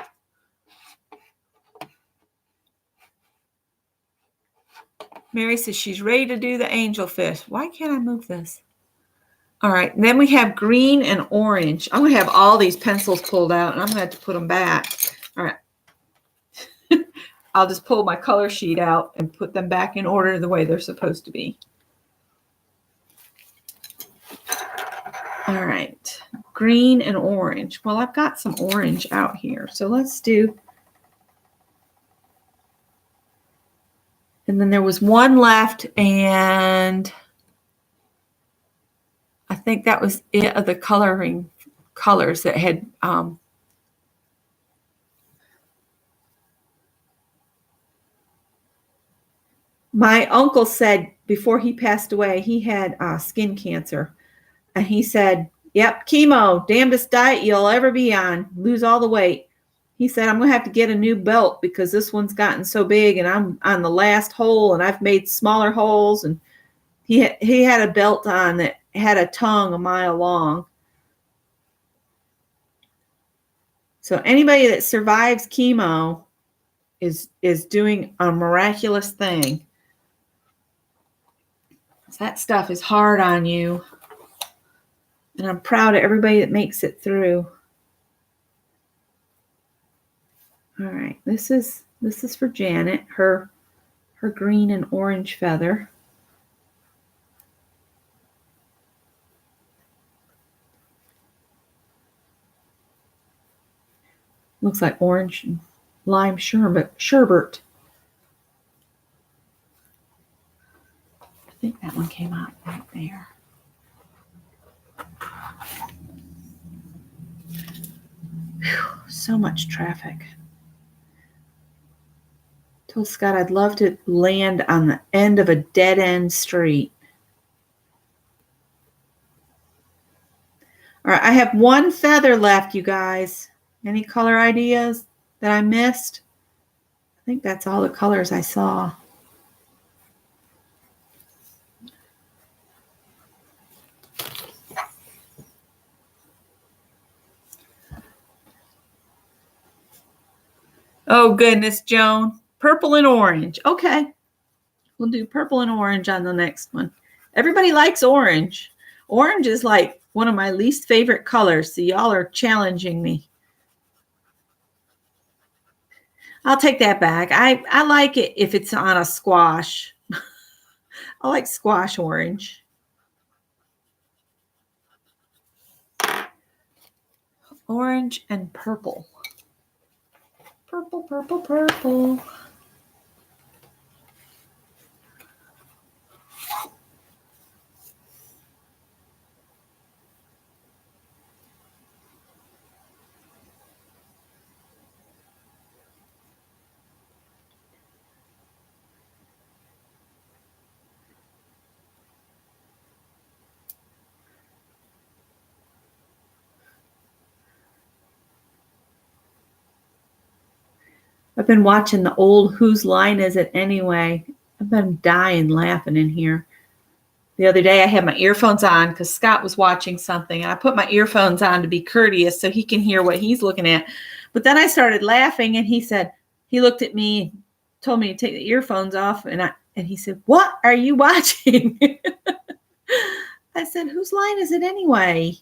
Mary says she's ready to do the angelfish. Why can't I move this? All right. And then we have green and orange. I'm going to have all these pencils pulled out, and I'm going to have to put them back. All right. I'll just pull my color sheet out and put them back in order the way they're supposed to be. All right. Green and orange. Well, I've got some orange out here. So let's do... And then there was one left, and I think that was it of the colors that had my uncle said before he passed away, he had skin cancer. And he said, yep, chemo, damnedest diet you'll ever be on, lose all the weight. He said, I'm going to have to get a new belt because this one's gotten so big and I'm on the last hole and I've made smaller holes. And he had a belt on that had a tongue a mile long. So anybody that survives chemo is doing a miraculous thing. That stuff is hard on you. And I'm proud of everybody that makes it through. All right, this is for Janet, her green and orange feather. Looks like orange and lime sherbet. I think that one came out right there. Whew, so much traffic. Told Scott I'd love to land on the end of a dead-end street. All right, I have one feather left, you guys. Any color ideas that I missed? I think that's all the colors I saw. Oh, goodness, Joan. purple and orange. Okay. We'll do purple and orange on the next one. Everybody likes orange. Orange is like one of my least favorite colors. So y'all are challenging me. I'll take that back. I like it if it's on a squash. I like squash orange. Orange and purple. Purple, purple, purple. I've been watching the old Whose Line Is It Anyway? I've been dying laughing in here. The other day I had my earphones on because Scott was watching something, and I put my earphones on to be courteous so he can hear what he's looking at. But then I started laughing, and he said, he looked at me, told me to take the earphones off, and he said, "What are you watching?" I said, "Whose line is it anyway?"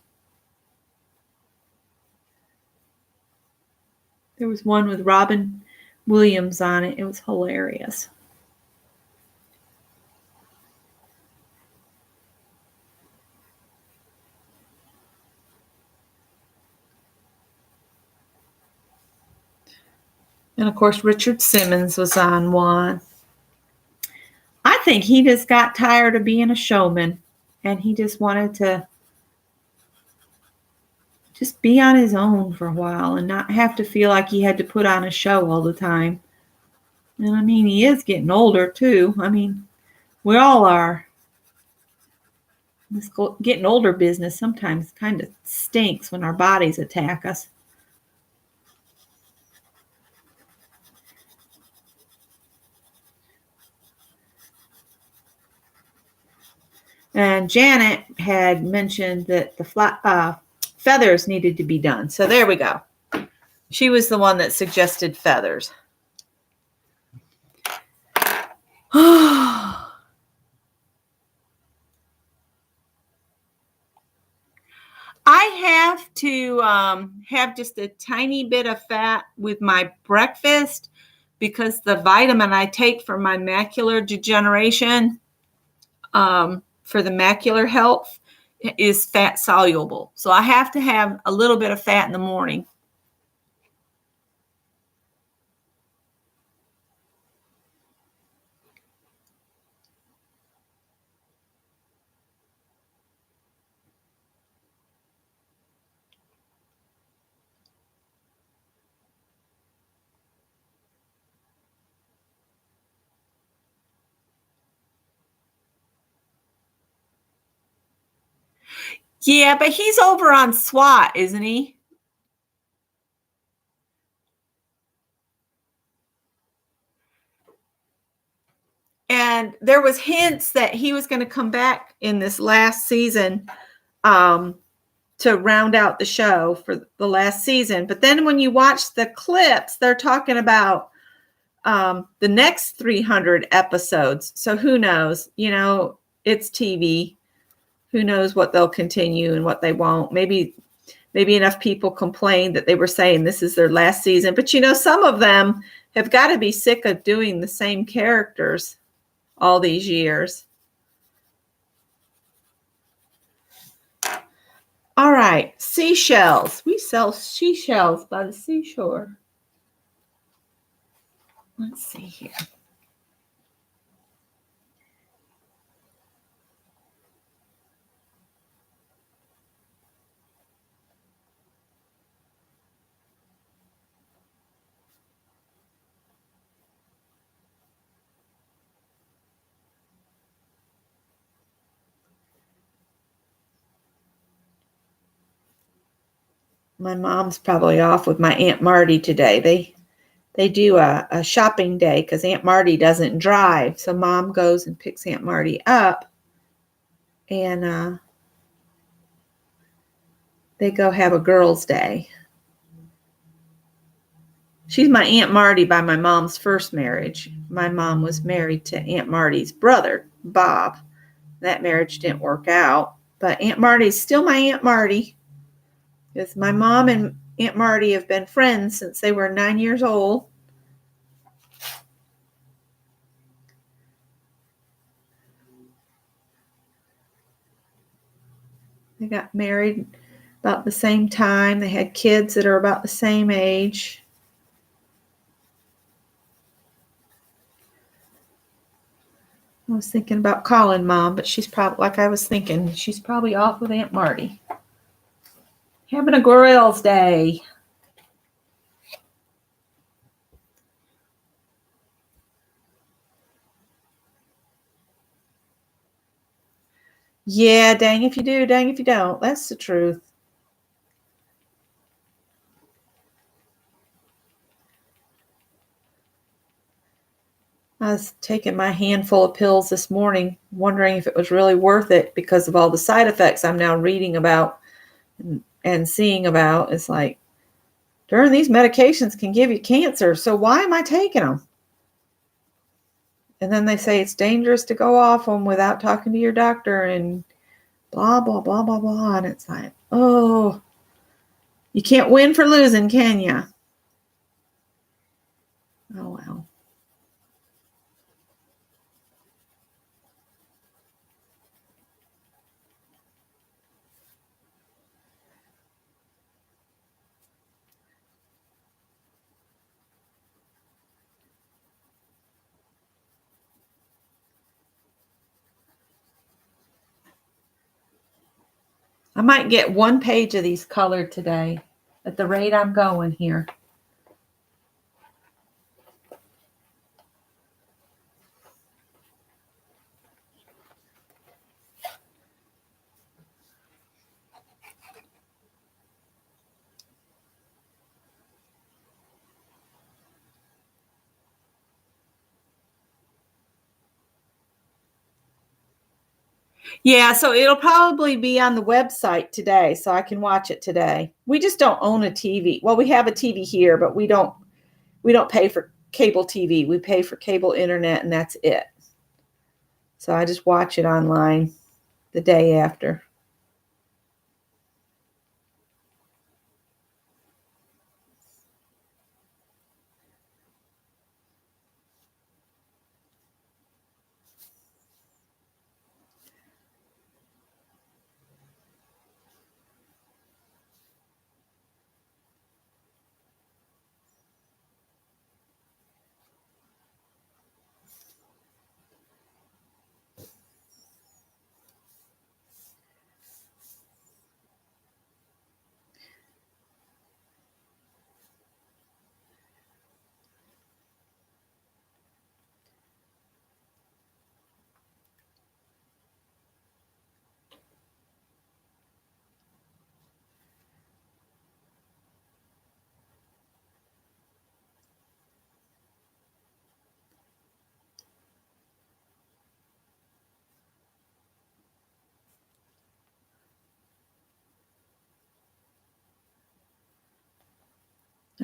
There was one with Robin Williams on it. It was hilarious. And of course, Richard Simmons was on one. I think he just got tired of being a showman, and he just wanted to just be on his own for a while and not have to feel like he had to put on a show all the time. And I mean, he is getting older too. I mean, we all are. This getting older business sometimes kind of stinks when our bodies attack us. And Janet had mentioned that the feathers needed to be done. So there we go. She was the one that suggested feathers. I have to have just a tiny bit of fat with my breakfast because the vitamin I take for my macular degeneration, for the macular health, is fat soluble. So I have to have a little bit of fat in the morning. Yeah, but he's over on SWAT, isn't he? And there was hints that he was going to come back in this last season to round out the show for the last season. But then when you watch the clips, they're talking about the next 300 episodes. So who knows? You know, it's TV. Who knows what they'll continue and what they won't. Maybe enough people complained that they were saying this is their last season. But, you know, some of them have got to be sick of doing the same characters all these years. All right, seashells. We sell seashells by the seashore. Let's see here. My mom's probably off with my Aunt Marty today. They do a shopping day because Aunt Marty doesn't drive. So Mom goes and picks Aunt Marty up. And they go have a girls' day. She's my Aunt Marty by my mom's first marriage. My mom was married to Aunt Marty's brother, Bob. That marriage didn't work out, but Aunt Marty's still my Aunt Marty. Because my mom and Aunt Marty have been friends since they were 9 years old. They got married about the same time. They had kids that are about the same age. I was thinking about calling Mom, but she's probably, like I was thinking, she's probably off with Aunt Marty. Having a girls' day. Yeah, dang if you do, dang if you don't. That's the truth. I was taking my handful of pills this morning, wondering if it was really worth it because of all the side effects I'm now reading about and seeing about. It's like, darn, these medications can give you cancer, so why am I taking them? And then they say it's dangerous to go off them without talking to your doctor and blah, blah, blah, blah, blah. And it's like, oh, you can't win for losing, can you? Oh, well. I might get one page of these colored today at the rate I'm going here. Yeah, so it'll probably be on the website today, so I can watch it today. We just don't own a TV. Well, we have a TV here, but we don't pay for cable TV. We pay for cable internet, and that's it. So I just watch it online the day after.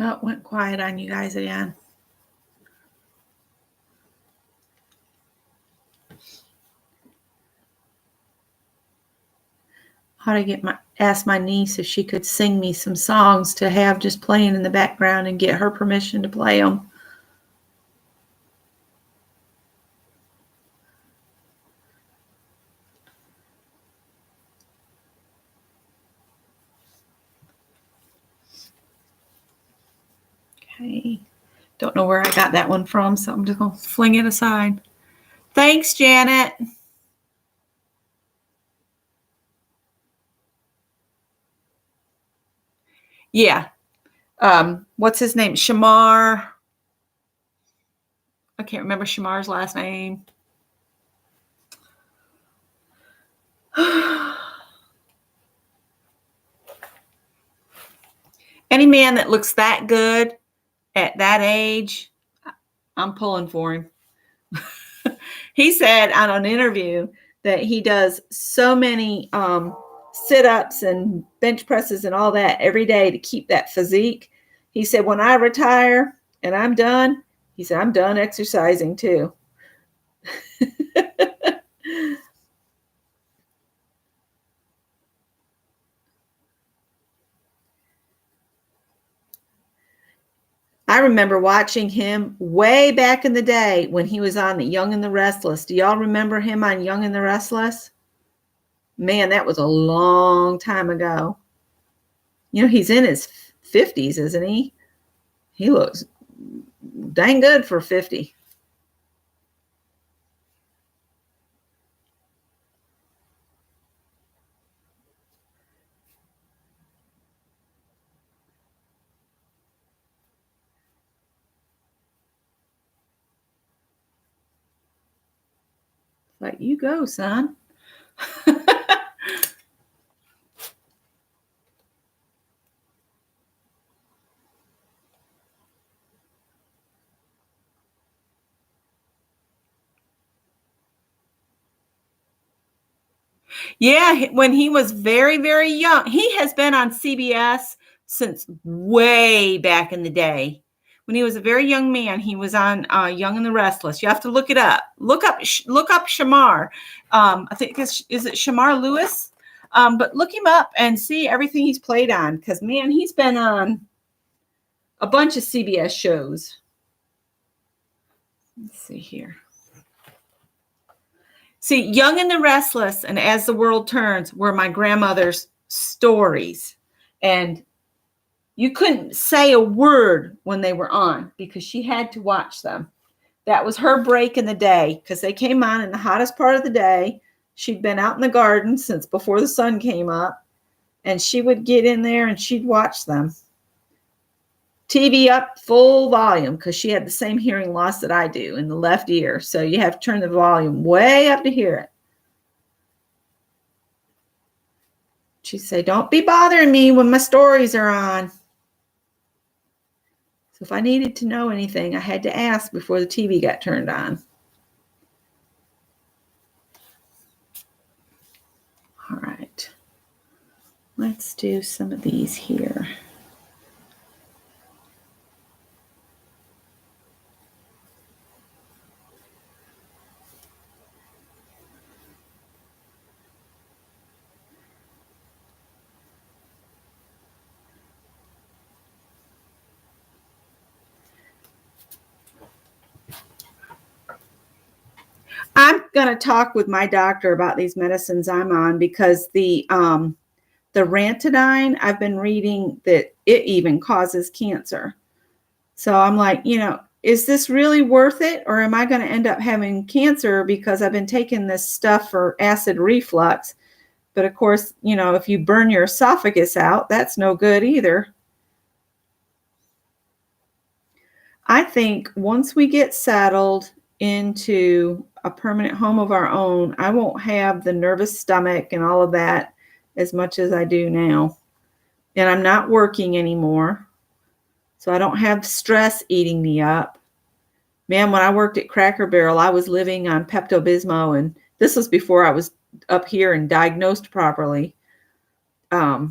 Oh, it went quiet on you guys again. How to ask my niece if she could sing me some songs to have just playing in the background and get her permission to play them. Okay. Don't know where I got that one from, so I'm just going to fling it aside. Thanks, Janet. Yeah. What's his name? Shamar. I can't remember Shamar's last name. Any man that looks that good at that age, I'm pulling for him. He said on an interview that he does so many sit-ups and bench presses and all that every day to keep that physique. He said, when I retire and I'm done, he said, I'm done exercising too. I remember watching him way back in the day when he was on the Young and the Restless. Do y'all remember him on Young and the Restless? Man, that was a long time ago. You know, he's in his 50s, isn't he? He looks dang good for 50. Like, you go, son. Yeah, when he was very, very young. He has been on CBS since way back in the day. When he was a very young man, he was on Young and the Restless. You have to look it up. Look up Shamar. I think is it Shamar Lewis? But look him up and see everything he's played on, because man, he's been on a bunch of CBS shows. Let's see here. See, Young and the Restless and As the World Turns were my grandmother's stories. And you couldn't say a word when they were on because she had to watch them. That was her break in the day, because they came on in the hottest part of the day. She'd been out in the garden since before the sun came up, and she would get in there and she'd watch them. TV up full volume, because she had the same hearing loss that I do in the left ear. So you have to turn the volume way up to hear it. She'd say, don't be bothering me when my stories are on. So if I needed to know anything, I had to ask before the TV got turned on. All right. Let's do some of these here. I'm going to talk with my doctor about these medicines I'm on, because the Ranitidine, I've been reading that it even causes cancer. So I'm like, is this really worth it? Or am I going to end up having cancer because I've been taking this stuff for acid reflux? But of course, if you burn your esophagus out, that's no good either. I think once we get settled into a permanent home of our own, I won't have the nervous stomach and all of that as much as I do now. And I'm not working anymore, so I don't have stress eating me up. Man, when I worked at Cracker Barrel, I was living on Pepto-Bismol, and this was before I was up here and diagnosed properly. It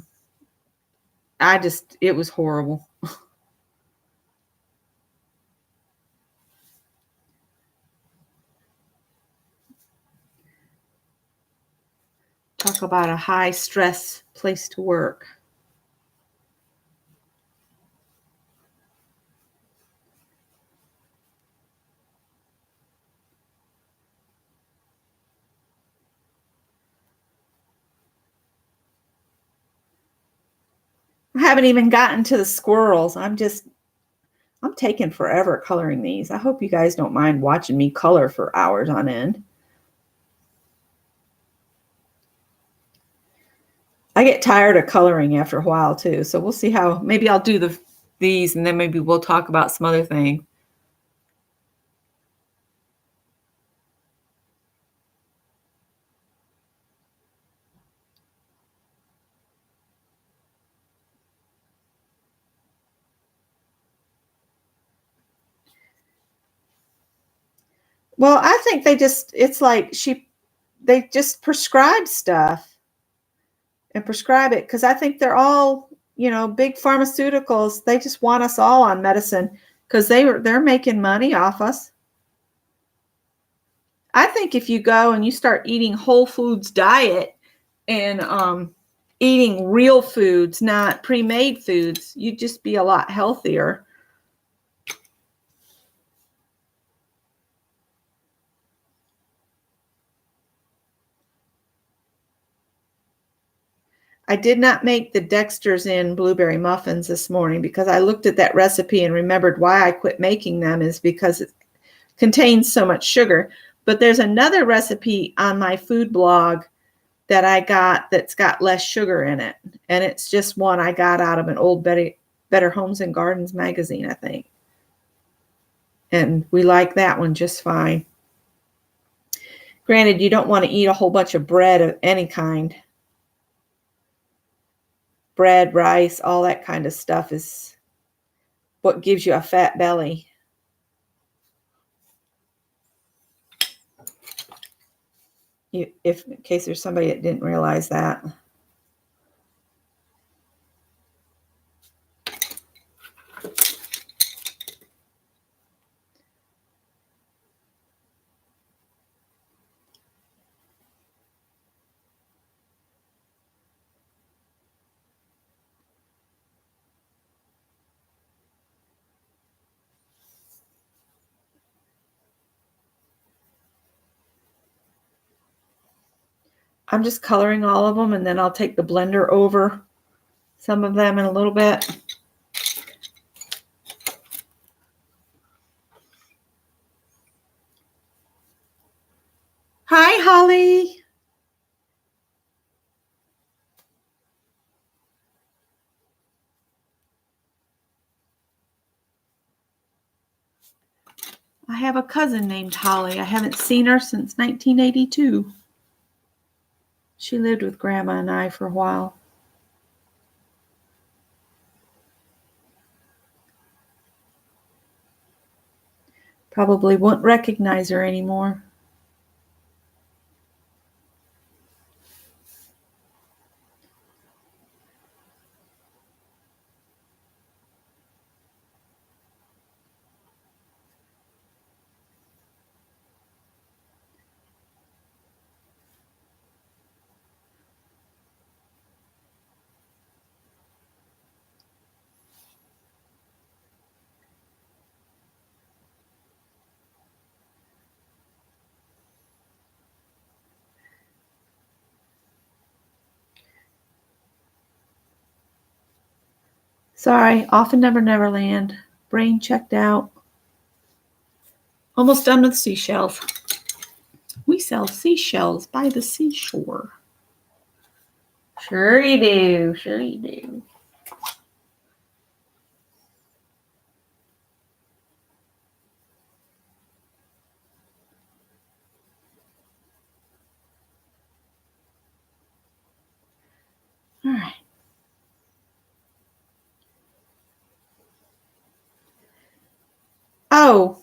was horrible. Talk about a high stress place to work. I haven't even gotten to the squirrels. I'm taking forever coloring these. I hope you guys don't mind watching me color for hours on end. I get tired of coloring after a while too. So we'll see how, maybe I'll do these and then maybe we'll talk about some other thing. Well, I think they just prescribe stuff and prescribe it, because I think they're all, big pharmaceuticals, they just want us all on medicine because they're making money off us. I think if you go and you start eating whole foods diet and eating real foods, not pre-made foods, you'd just be a lot healthier. I did not make the Dexter's Inn blueberry muffins this morning because I looked at that recipe and remembered why I quit making them is because it contains so much sugar. But there's another recipe on my food blog that I got that's got less sugar in it. And it's just one I got out of an old Better Homes and Gardens magazine, I think. And we like that one just fine. Granted, you don't want to eat a whole bunch of bread of any kind. Bread, rice, all that kind of stuff is what gives you a fat belly. In case there's somebody that didn't realize that. I'm just coloring all of them, and then I'll take the blender over some of them in a little bit. Hi, Holly. I have a cousin named Holly. I haven't seen her since 1982. She lived with Grandma and I for a while. Probably won't recognize her anymore. Sorry, Off and Never Neverland. Brain checked out. Almost done with seashells. We sell seashells by the seashore. Sure you do. Sure you do. All right. Oh,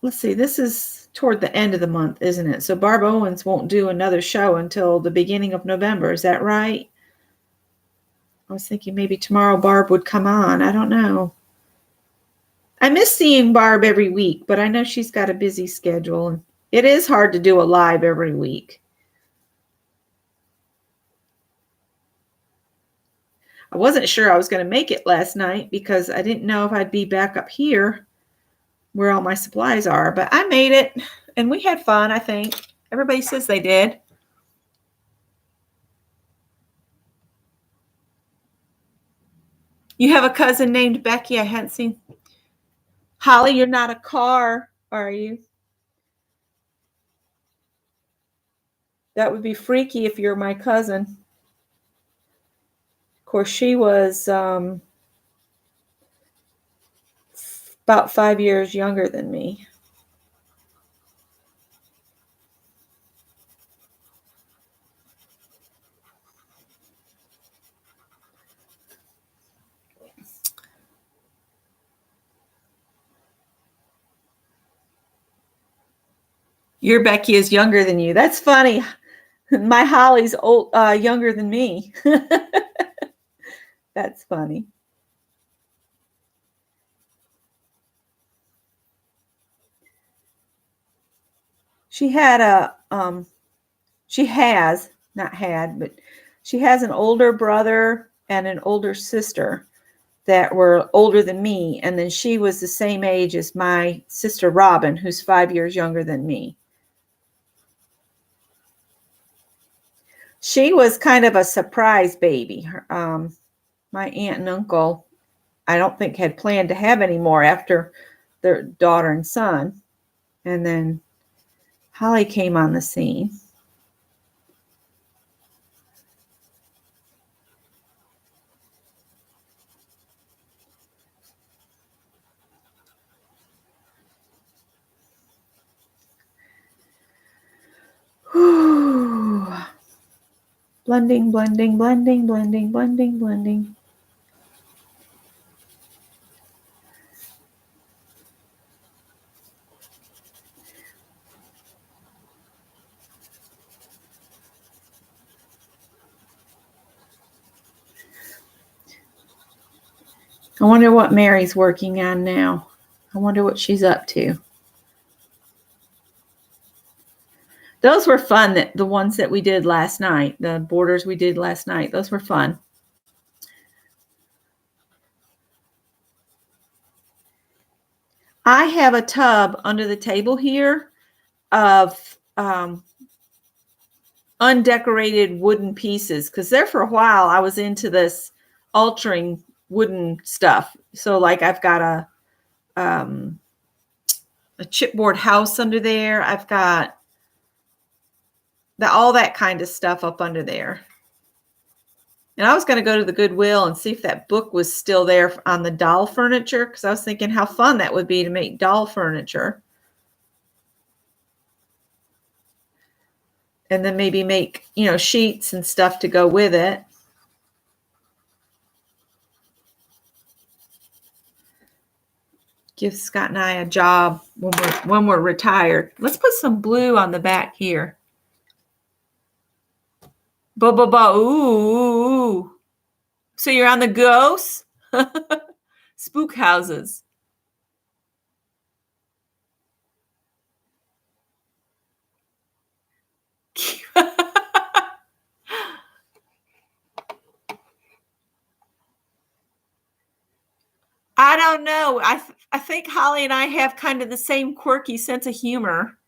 let's see. This is toward the end of the month, isn't it? So Barb Owens won't do another show until the beginning of November. Is that right? I was thinking maybe tomorrow Barb would come on. I don't know. I miss seeing Barb every week, but I know she's got a busy schedule. It is hard to do a live every week. I wasn't sure I was going to make it last night because I didn't know if I'd be back up here where all my supplies are, but I made it and we had fun, I think. Everybody says they did. You have a cousin named Becky I hadn't seen. Holly, you're not a car, are you? That would be freaky if you're my cousin. Of course, she was about 5 years younger than me. Your Becky is younger than you. That's funny. My Holly's younger than me. That's funny. She had she has, not had, but she has an older brother and an older sister that were older than me. And then she was the same age as my sister Robin, who's 5 years younger than me. She was kind of a surprise baby. My aunt and uncle, I don't think had planned to have any more after their daughter and son. And then Holly came on the scene. Blending, blending, blending, blending, blending, blending. I wonder what Mary's working on now. I wonder what she's up to. Those were fun, the ones that we did last night, the borders we did last night. Those were fun. I have a tub under the table here of undecorated wooden pieces, because there for a while I was into this altering wooden stuff. So like I've got a chipboard house under there. I've got all that kind of stuff up under there. And I was going to go to the Goodwill and see if that book was still there on the doll furniture, because I was thinking how fun that would be to make doll furniture. And then maybe make, sheets and stuff to go with it. Give Scott and I a job when we're retired. Let's put some blue on the back here. Ooh. So you're on the ghosts? Spook houses. I don't know. I think Holly and I have kind of the same quirky sense of humor.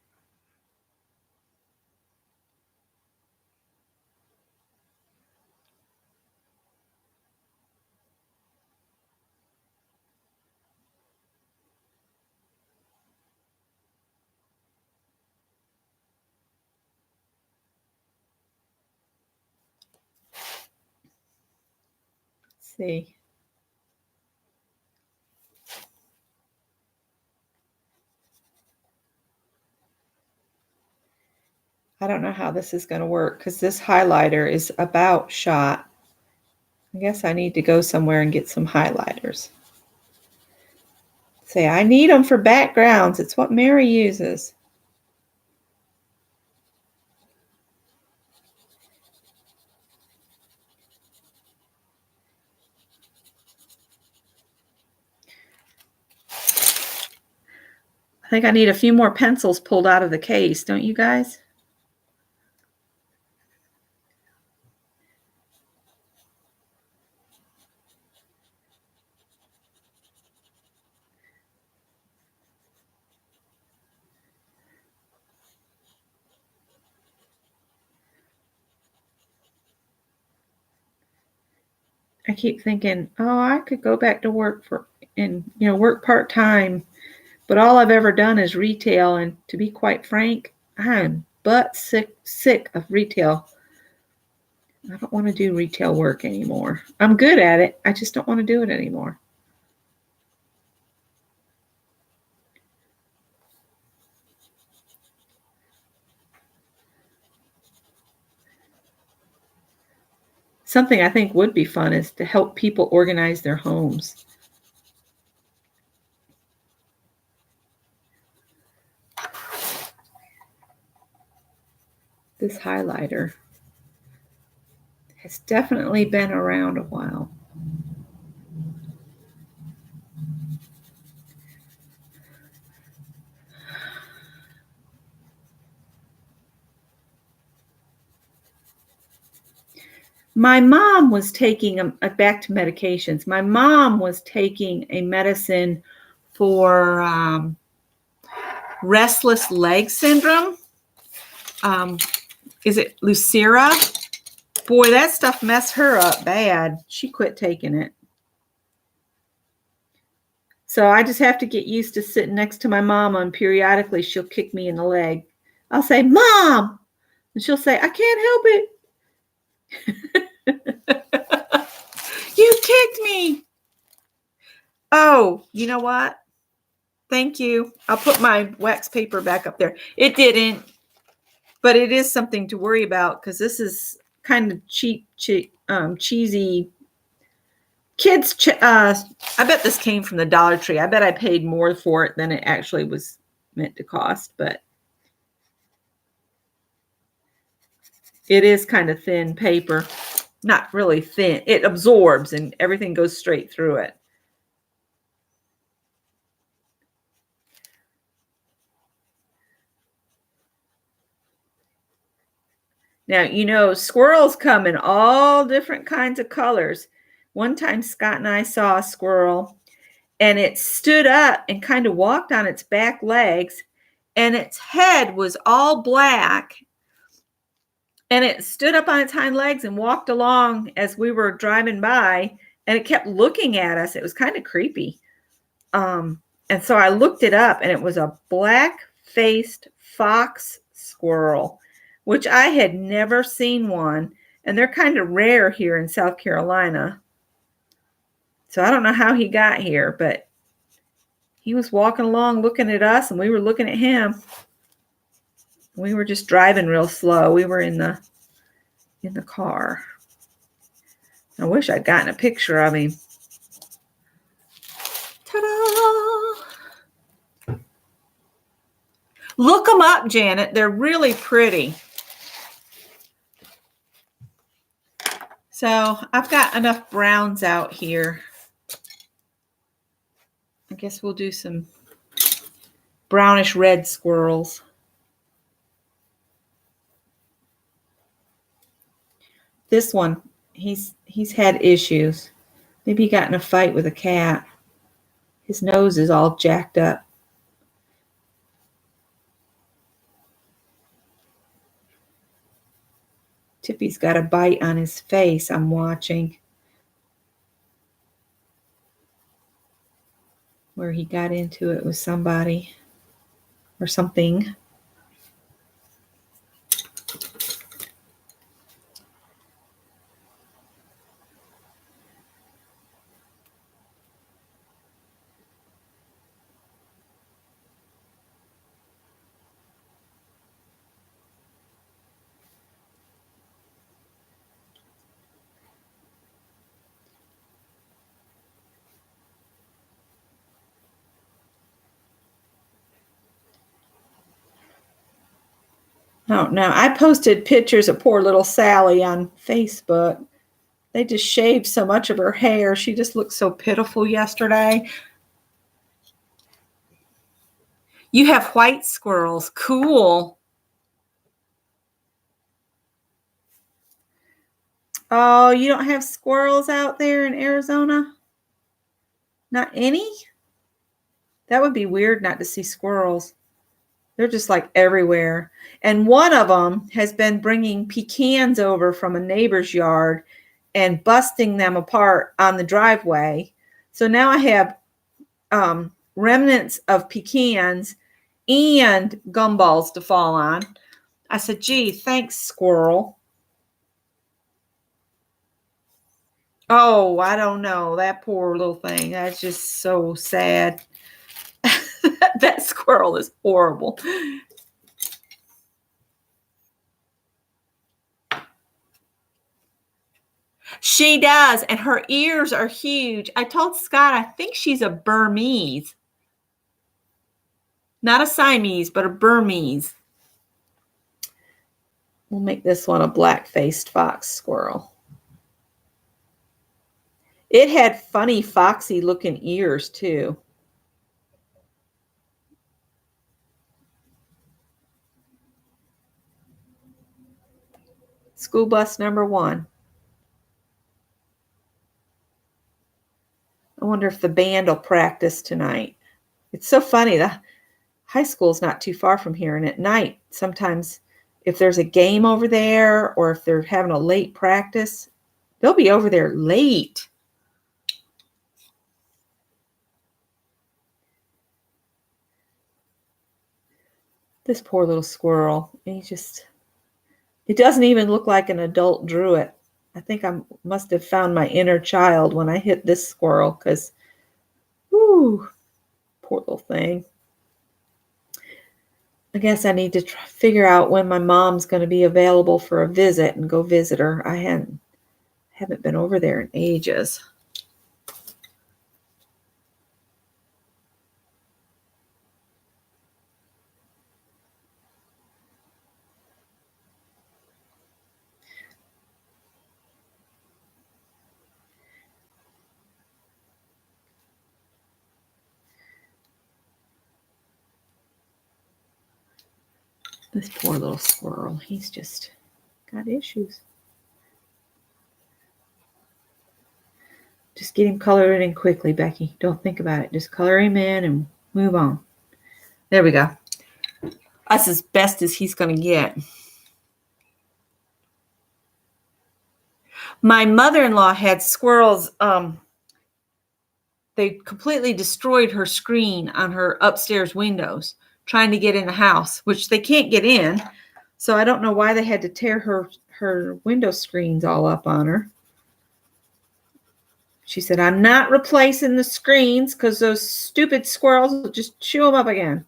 Let's see. I don't know how this is going to work because this highlighter is about shot. I guess I need to go somewhere and get some highlighters. Say, I need them for backgrounds. It's what Mary uses. I think I need a few more pencils pulled out of the case, don't you guys? I keep thinking, oh, I could go back to work work part-time, but all I've ever done is retail, and to be quite frank, I'm butt sick of retail. I don't want to do retail work anymore. I'm good at it. I just don't want to do it anymore. Something I think would be fun is to help people organize their homes. This highlighter has definitely been around a while. My mom was taking back to medications. My mom was taking a medicine for restless leg syndrome. Is it Lucira? Boy, that stuff messed her up bad. She quit taking it. So I just have to get used to sitting next to my mama, and periodically she'll kick me in the leg. I'll say, Mom! And she'll say, I can't help it. You kicked me. Oh, you know what? Thank you. I'll put my wax paper back up there. It didn't, but it is something to worry about because this is kind of cheap, cheesy kids. I bet this came from the Dollar Tree. I bet I paid more for it than it actually was meant to cost, but it is kind of thin paper. Not really thin. It absorbs and everything goes straight through it. Now, you know, squirrels come in all different kinds of colors. One time, Scott and I saw a squirrel, and it stood up and kind of walked on its back legs, and its head was all black. And it stood up on its hind legs and walked along as we were driving by, and it kept looking at us. It was kind of creepy. And so I looked it up, and it was a black-faced fox squirrel, which I had never seen one. And they're kind of rare here in South Carolina. So I don't know how he got here, but he was walking along looking at us, and we were looking at him. We were just driving real slow. We were in the car. I wish I'd gotten a picture of him. Ta-da! Look them up, Janet. They're really pretty. So I've got enough browns out here. I guess we'll do some brownish red squirrels. This one, he's had issues. Maybe he got in a fight with a cat. His nose is all jacked up. Tippy's got a bite on his face. I'm watching. Where he got into it with somebody or something. Oh, no. I posted pictures of poor little Sally on Facebook. They just shaved so much of her hair. She just looked so pitiful yesterday. You have white squirrels. Cool. Oh, you don't have squirrels out there in Arizona? Not any? That would be weird not to see squirrels. They're just like everywhere. And one of them has been bringing pecans over from a neighbor's yard and busting them apart on the driveway. So now I have remnants of pecans and gumballs to fall on. I said, gee, thanks, squirrel. Oh, I don't know. That poor little thing. That's just so sad. That squirrel is horrible. She does, and her ears are huge. I told Scott, I think she's a Burmese. Not a Siamese, but a Burmese. We'll make this one a black-faced fox squirrel. It had funny, foxy-looking ears, too. School bus number 1. I wonder if the band will practice tonight. It's so funny. The high school's not too far from here, and at night, sometimes if there's a game over there or if they're having a late practice, they'll be over there late. This poor little squirrel. It doesn't even look like an adult drew it. I think I must have found my inner child when I hit this squirrel because, whoo, poor little thing. I guess I need to figure out when my mom's going to be available for a visit and go visit her. I haven't been over there in ages. This poor little squirrel, he's just got issues. Just get him colored in quickly, Becky. Don't think about it. Just color him in and move on. There we go. That's as best as he's going to get. My mother-in-law had squirrels. They completely destroyed her screen on her upstairs windows trying to get in the house, which they can't get in. So I don't know why they had to tear her window screens all up on her. She said, I'm not replacing the screens because those stupid squirrels will just chew them up again.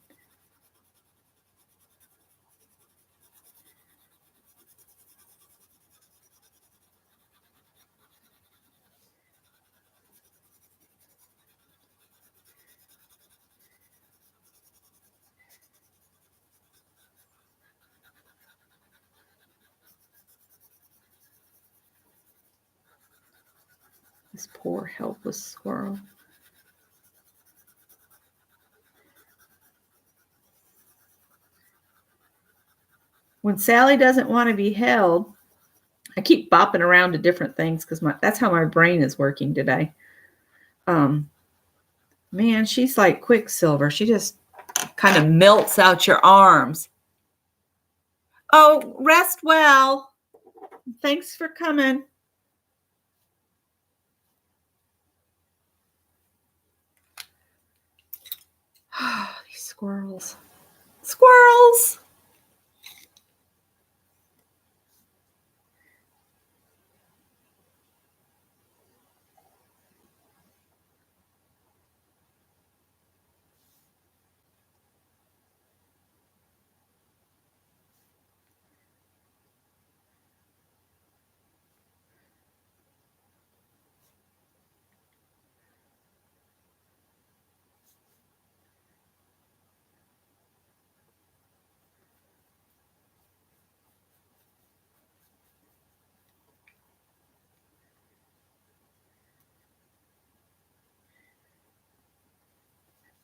This poor helpless squirrel. When Sally doesn't want to be held, I keep bopping around to different things because that's how my brain is working today. Man, she's like Quicksilver. She just kind of melts out your arms. Oh, rest well. Thanks for coming. These squirrels. Squirrels!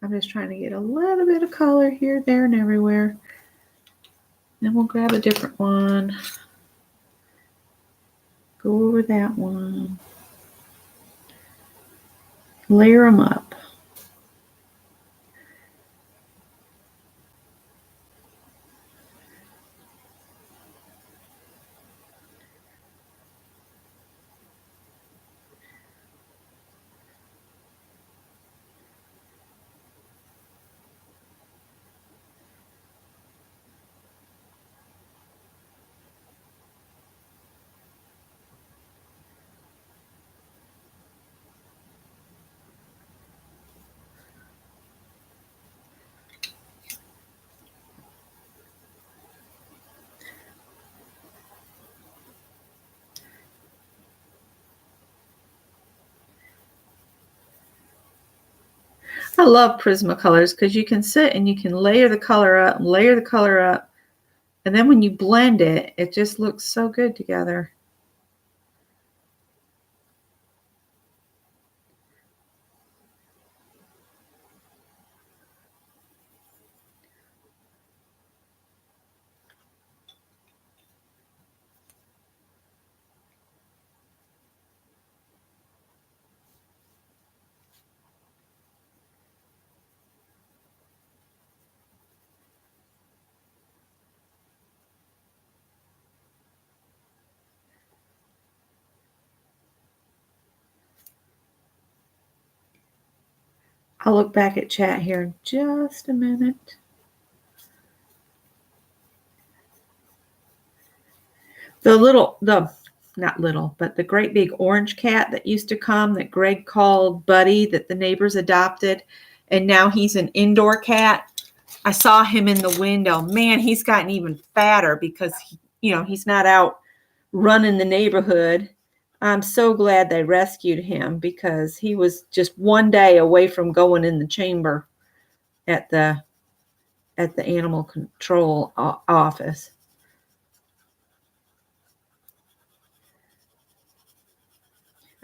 I'm just trying to get a little bit of color here, there, and everywhere. Then we'll grab a different one. Go over that one. Layer them up. I love Prismacolors because you can sit and you can layer the color up, and then when you blend it, it just looks so good together. I'll look back at chat here in just a minute. Not little, but the great big orange cat that used to come that Greg called Buddy, that the neighbors adopted, and now he's an indoor cat. I saw him in the window. Man, he's gotten even fatter because he's not out running the neighborhood. I'm so glad they rescued him because he was just one day away from going in the chamber at the animal control office.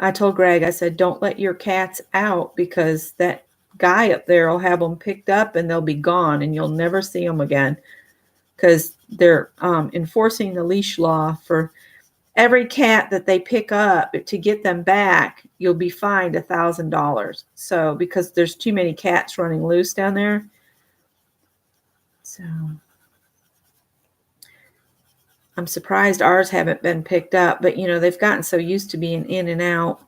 I told Greg, I said, don't let your cats out because that guy up there will have them picked up and they'll be gone and you'll never see them again because they're enforcing the leash law for every cat that they pick up. To get them back, you'll be fined $1,000. So because there's too many cats running loose down there. So I'm surprised ours haven't been picked up, but they've gotten so used to being in and out.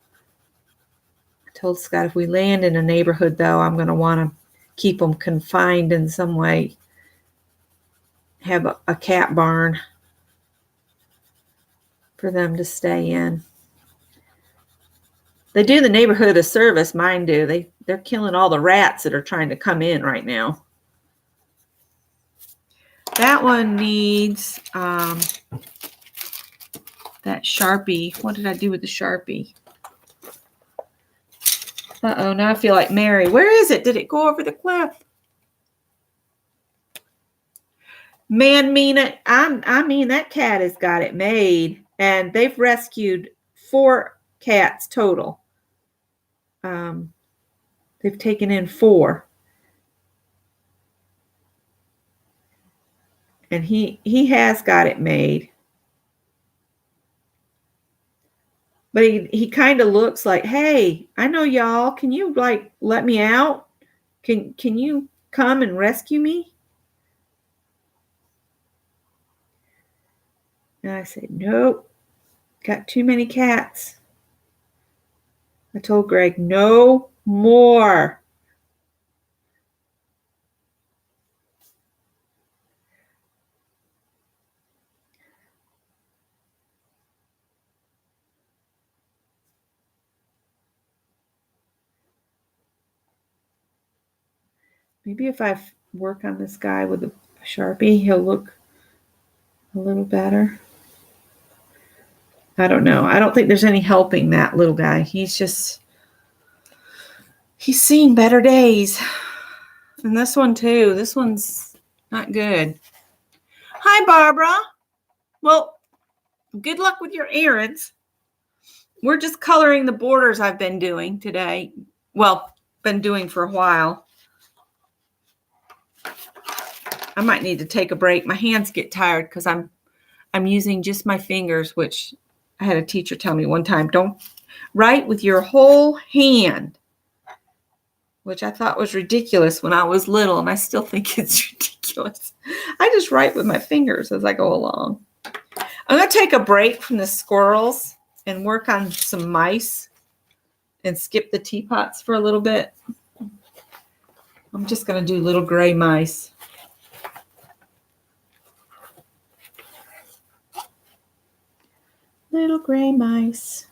I told Scott if we land in a neighborhood, though, I'm going to want to keep them confined in some way. Have a cat barn for them to stay in. They do the neighborhood a service, mine do. They're killing all the rats that are trying to come in right now. That one needs that Sharpie. What did I do with the Sharpie? Uh-oh, now I feel like Mary. Where is it? Did it go over the cliff? Man, Mina, I mean, that cat has got it made. And they've rescued 4 cats total. They've taken in 4. And he has got it made. But he kind of looks like, hey, I know y'all. Can you let me out? Can you come and rescue me? And I said, nope. Got too many cats. I told Greg, no more. Maybe if I work on this guy with a Sharpie, he'll look a little better. I don't know. I don't think there's any helping that little guy. He's seen better days. And this one too. This one's not good. Hi, Barbara. Well, good luck with your errands. We're just coloring the borders I've been doing today. Well, been doing for a while. I might need to take a break. My hands get tired because I'm using just my fingers, which I had a teacher tell me one time, don't write with your whole hand, which I thought was ridiculous when I was little, and I still think it's ridiculous. I just write with my fingers as I go along. I'm going to take a break from the squirrels and work on some mice and skip the teapots for a little bit. I'm just going to do little gray mice. Little gray mice.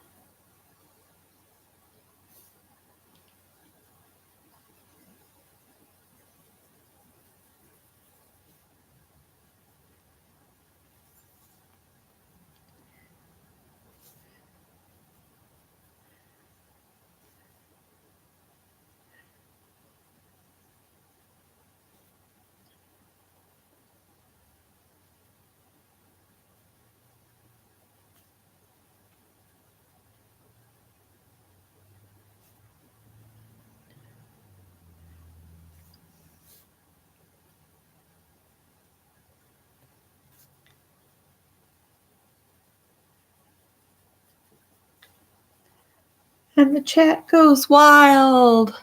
And the chat goes wild.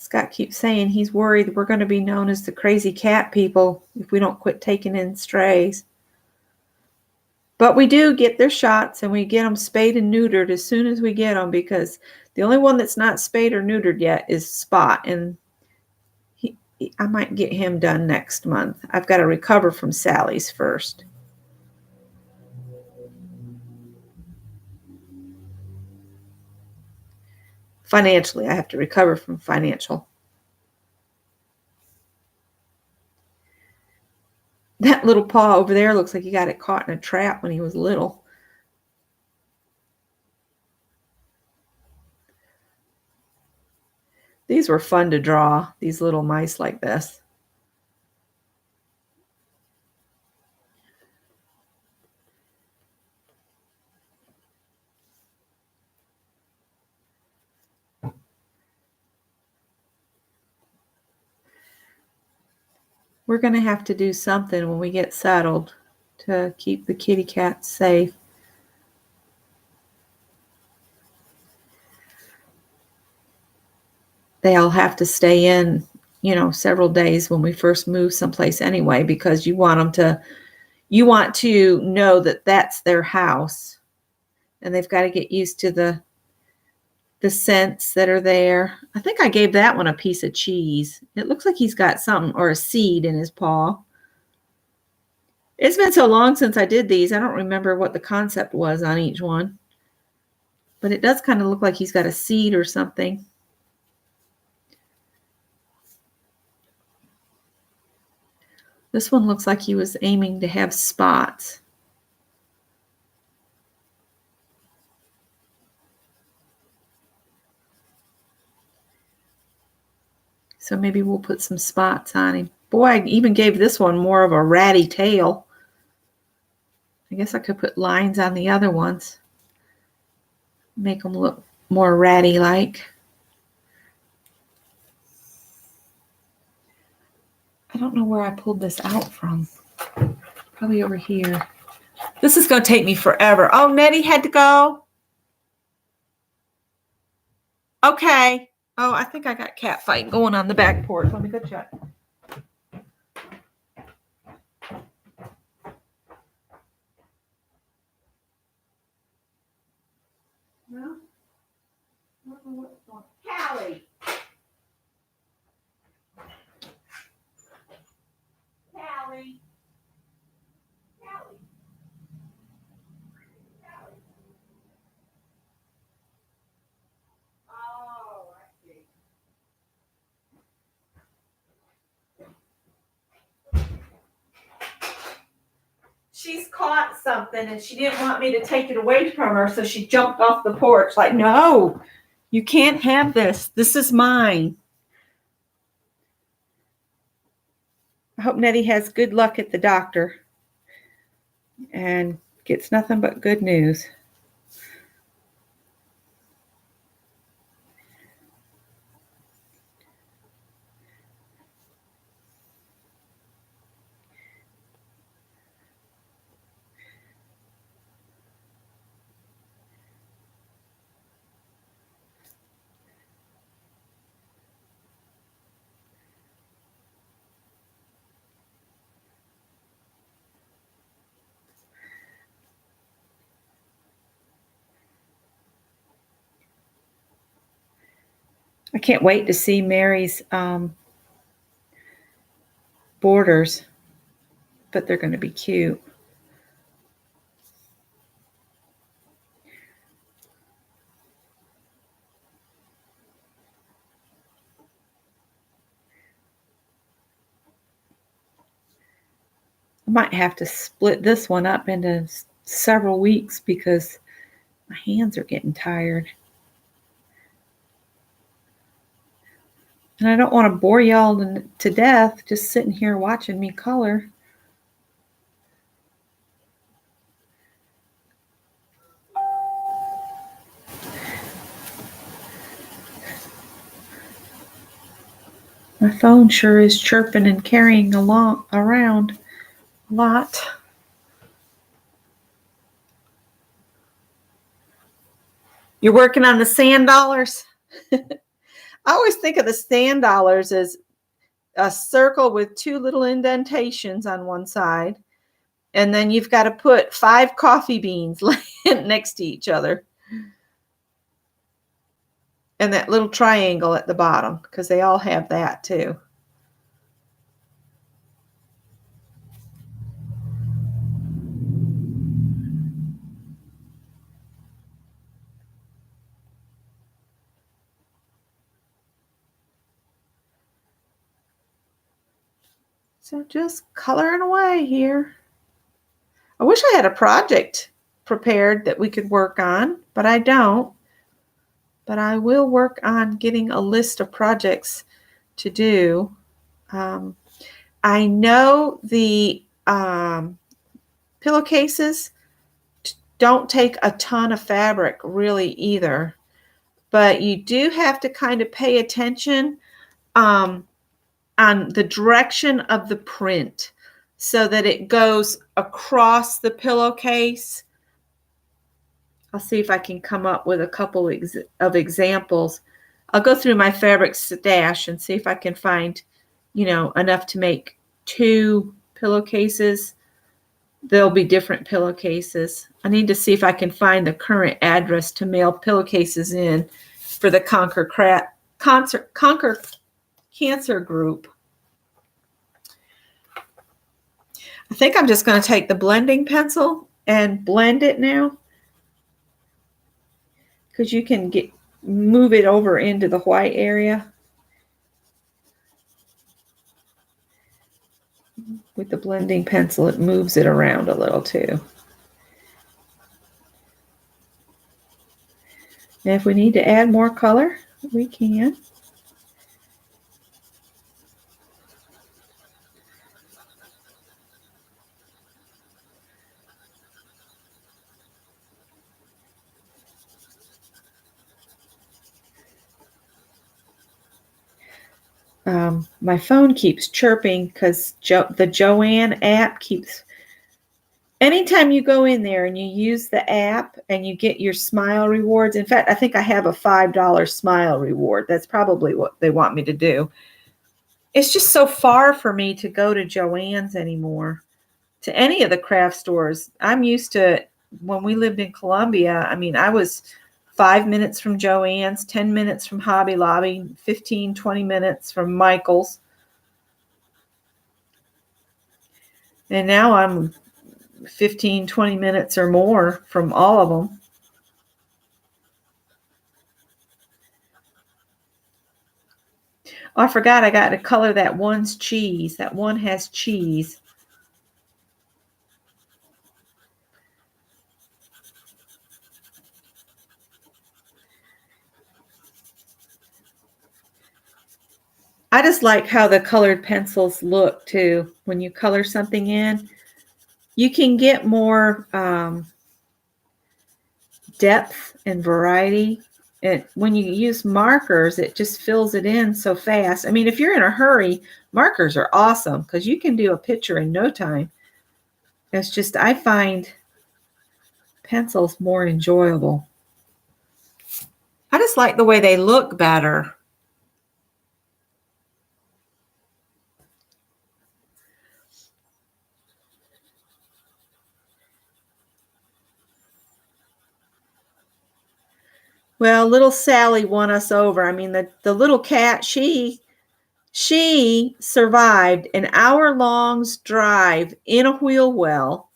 Scott keeps saying he's worried we're going to be known as the crazy cat people if we don't quit taking in strays. But we do get their shots, and we get them spayed and neutered as soon as we get them, because the only one that's not spayed or neutered yet is Spot, and I might get him done next month. I've got to recover from Sally's first. Financially, I have to recover from financial. That little paw over there looks like he got it caught in a trap when he was little. These were fun to draw, these little mice like this. We're going to have to do something when we get settled to keep the kitty cats safe. They'll have to stay in, several days when we first move someplace anyway, because you want to know that that's their house, and they've got to get used to the scents that are there. I think I gave that one a piece of cheese. It looks like he's got something or a seed in his paw. It's been so long since I did these. I don't remember what the concept was on each one, but it does kind of look like he's got a seed or something. This one looks like he was aiming to have spots. So maybe we'll put some spots on him. Boy, I even gave this one more of a ratty tail. I guess I could put lines on the other ones. Make them look more ratty-like. I don't know where I pulled this out from. Probably over here. This is going to take me forever. Oh, Nettie had to go. Okay. Oh, I think I got cat fight going on the back porch. Let me go check. No? I don't know what's going on. Callie. Callie. Callie. Callie. Oh, I see. She's caught something and she didn't want me to take it away from her, so she jumped off the porch like, no, you can't have this. This is mine. I hope Nettie has good luck at the doctor and gets nothing but good news. I can't wait to see Mary's borders, but they're going to be cute. I might have to split this one up into several weeks because my hands are getting tired. And I don't want to bore y'all to death just sitting here watching me color. My phone sure is chirping and carrying around a lot. You're working on the sand dollars? I always think of the sand dollars as a circle with two little indentations on one side. And then you've got to put 5 coffee beans next to each other. And that little triangle at the bottom, because they all have that too. So just coloring away here. I wish I had a project prepared that we could work on, but I don't. But I will work on getting a list of projects to do. I know the pillowcases don't take a ton of fabric really either, but you do have to kind of pay attention on the direction of the print so that it goes across the pillowcase. I'll see if I can come up with a couple of examples. I'll go through my fabric stash and see if I can find, enough to make 2 pillowcases. There'll be different pillowcases. I need to see if I can find the current address to mail pillowcases in for the Conquer Cancer group. I think I'm just going to take the blending pencil and blend it now, because you can move it over into the white area. With the blending pencil, it moves it around a little too. And if we need to add more color, we can. My phone keeps chirping because the Joann app keeps, anytime you go in there and you use the app and you get your smile rewards. In fact, I think I have a $5 smile reward. That's probably what they want me to do. It's just so far for me to go to Joann's anymore, to any of the craft stores. I'm used to, when we lived in Columbia, I was 5 minutes from Joann's, 10 minutes from Hobby Lobby, 15, 20 minutes from Michael's. And now I'm 15, 20 minutes or more from all of them. Oh, I forgot I got to color that one's cheese. That one has cheese. I just like how the colored pencils look too. When you color something in, you can get more depth and variety. When you use markers, it just fills it in so fast. If you're in a hurry, markers are awesome because you can do a picture in no time. It's just, I find pencils more enjoyable. I just like the way they look better. Well, little Sally won us over. The little cat, she survived an hour-long drive in a wheel well,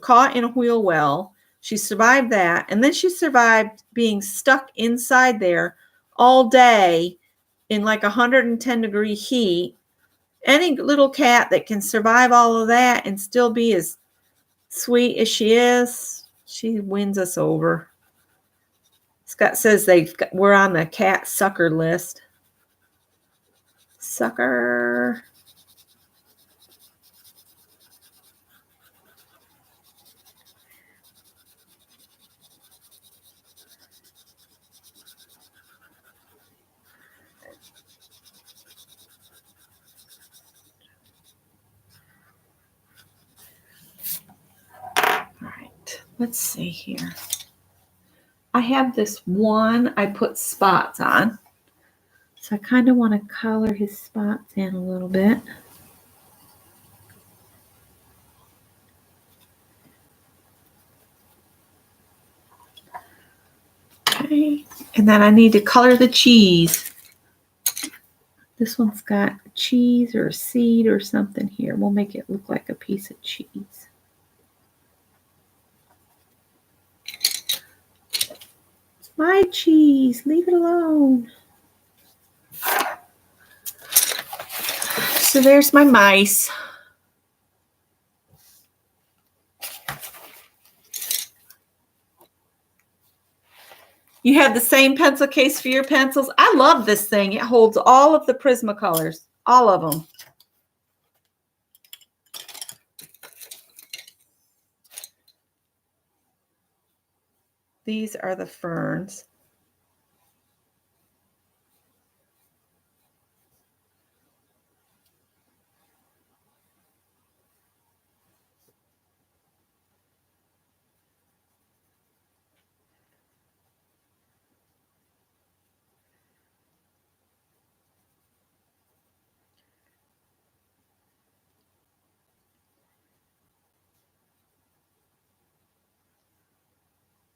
caught in a wheel well. She survived that. And then she survived being stuck inside there all day in like 110-degree heat. Any little cat that can survive all of that and still be as sweet as she is, she wins us over. Scott says we're on the cat sucker list. Sucker. All right, let's see here. I have this one I put spots on. So I kind of want to color his spots in a little bit. Okay, and then I need to color the cheese. This one's got cheese or a seed or something here. We'll make it look like a piece of cheese. It's my cheese. Leave it alone. So there's my mice. You have the same pencil case for your pencils. I love this thing. It holds all of the Prismacolors, all of them. These are the ferns.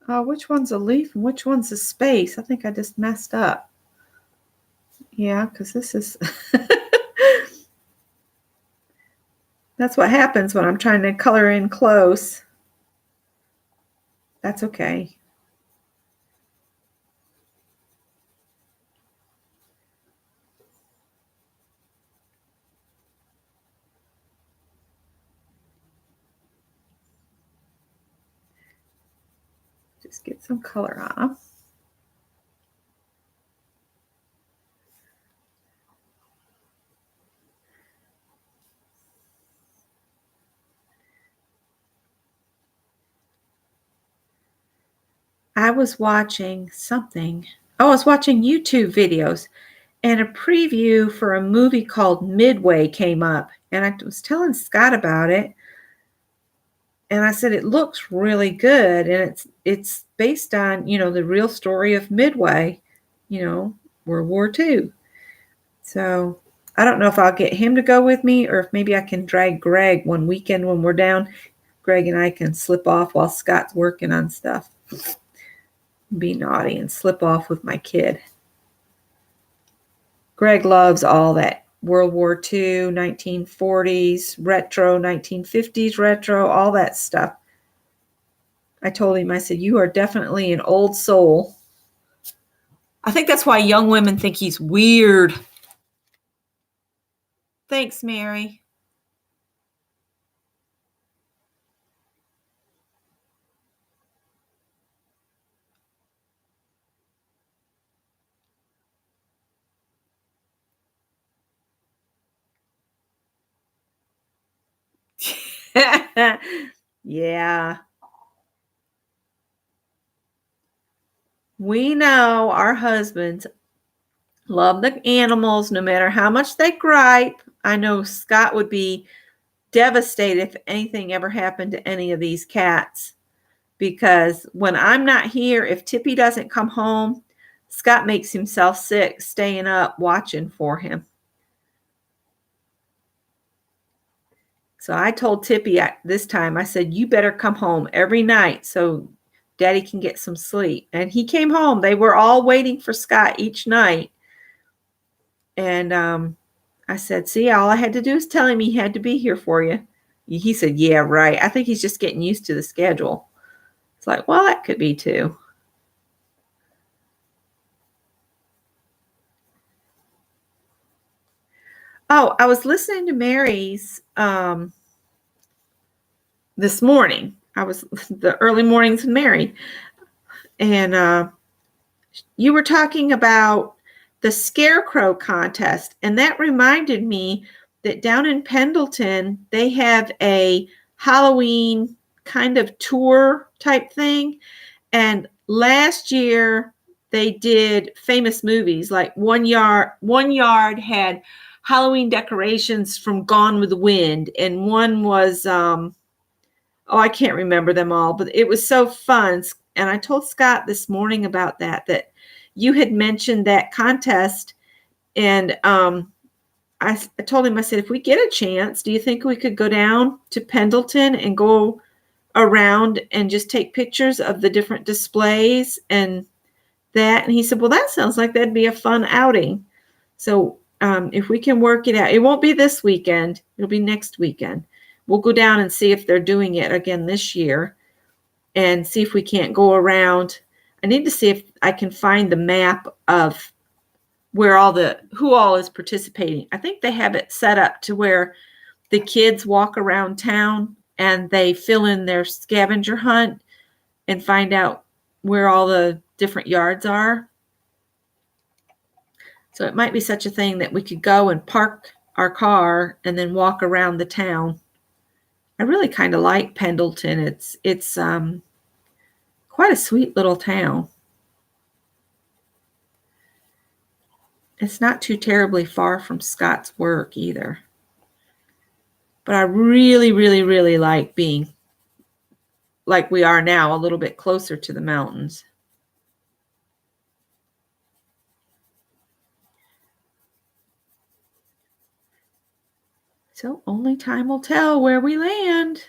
Oh, which one's a leaf and which one's a space? I think I just messed up. Yeah, because this is... That's what happens when I'm trying to color in close. That's okay. Just get some color off. I was watching something. Oh, I was watching YouTube videos, and a preview for a movie called Midway came up, and I was telling Scott about it, and I said it looks really good, and it's based on, the real story of Midway, World War II. So I don't know if I'll get him to go with me, or if maybe I can drag Greg one weekend when we're down. Greg and I can slip off while Scott's working on stuff. Be naughty and slip off with my kid. Greg loves all that World War II, 1940s, retro, 1950s retro, all that stuff. I told him, I said, you are definitely an old soul. I think that's why young women think he's weird. Thanks, Mary. Yeah. We know our husbands love the animals no matter how much they gripe. I know Scott would be devastated if anything ever happened to any of these cats, because when I'm not here, if Tippy doesn't come home, Scott makes himself sick staying up watching for him. So I told Tippy this time, I said, you better come home every night so Daddy can get some sleep. And he came home. They were all waiting for Scott each night. And I said, see, all I had to do is tell him he had to be here for you. He said, yeah, right. I think he's just getting used to the schedule. It's like, well, that could be too. Oh, I was listening to Mary's this morning. I was the early mornings with Mary. And you were talking about the Scarecrow contest. And that reminded me that down in Pendleton, they have a Halloween kind of tour type thing. And last year they did famous movies, like One Yard had Halloween decorations from Gone with the Wind, and one was I can't remember them all, but it was so fun. And I told Scott this morning about that you had mentioned that contest, And I told him, I said, if we get a chance, do you think we could go down to Pendleton and go around and just take pictures of the different displays and that? And he said, well, that sounds like that'd be a fun outing. So if we can work it out, it won't be this weekend. It'll be next weekend. We'll go down and see if they're doing it again this year and see if we can't go around. I need to see if I can find the map of where who all is participating. I think they have it set up to where the kids walk around town and they fill in their scavenger hunt and find out where all the different yards are. So it might be such a thing that we could go and park our car and then walk around the town. I really kind of like Pendleton. It's quite a sweet little town. It's not too terribly far from Scott's work either. But I really, really, really like being like we are now, a little bit closer to the mountains. So only time will tell where we land.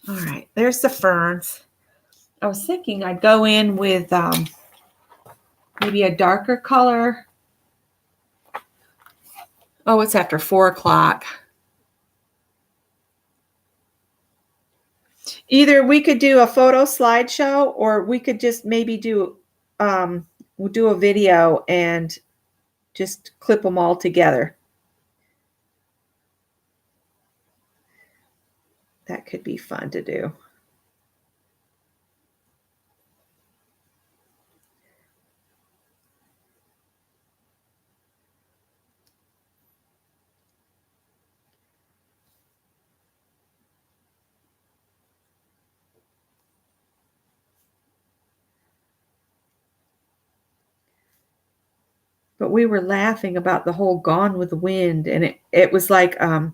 All right, there's the ferns. I was thinking I'd go in with maybe a darker color. Oh, it's after 4 o'clock. Either we could do a photo slideshow, or we could just maybe do we'll do a video and just clip them all together. That could be fun to do. But we were laughing about the whole Gone with the Wind, and it was like a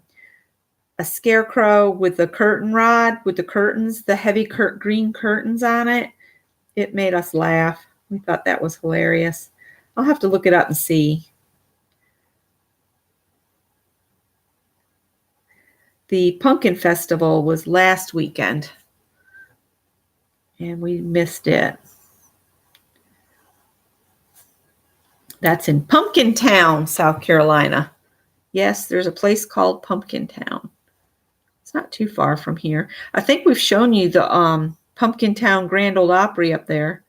scarecrow with the curtain rod, with the curtains, the heavy green curtains on it. It made us laugh. We thought that was hilarious. I'll have to look it up and see. The Pumpkin Festival was last weekend, and we missed it. That's in Pumpkin Town, South Carolina. Yes, there's a place called Pumpkin Town. It's not too far from here. I think we've shown you the Pumpkin Town Grand Ole Opry up there,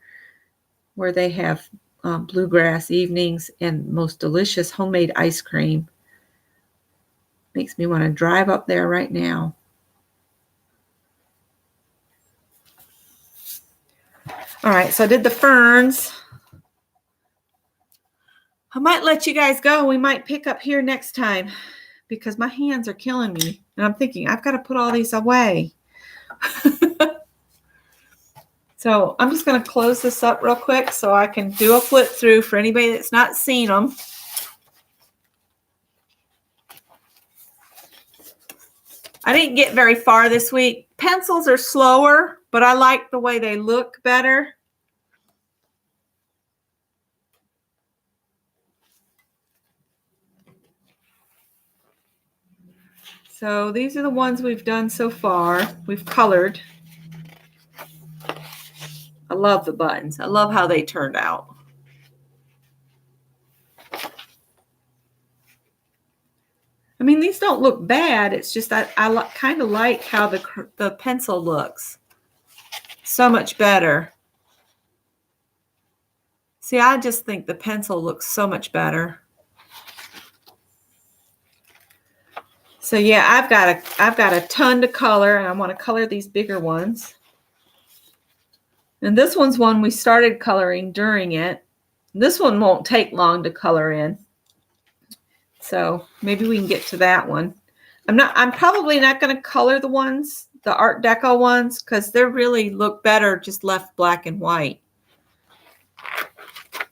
where they have bluegrass evenings and most delicious homemade ice cream. Makes me want to drive up there right now. All right, so I did the ferns. I might let you guys go. We might pick up here next time because my hands are killing me. And I'm thinking, I've got to put all these away. So I'm just going to close this up real quick so I can do a flip through for anybody that's not seen them. I didn't get very far this week. Pencils are slower, but I like the way they look better. So these are the ones we've done so far. We've colored. I love the buttons. I love how they turned out. I mean, these don't look bad. It's just I kind of like how the pencil looks. So much better. See, I just think the pencil looks so much better. So yeah, I've got a ton to color, and I want to color these bigger ones. And this one's one we started coloring during it. This one won't take long to color in. So maybe we can get to that one. I'm probably not going to color the Art Deco ones, because they really look better just left black and white.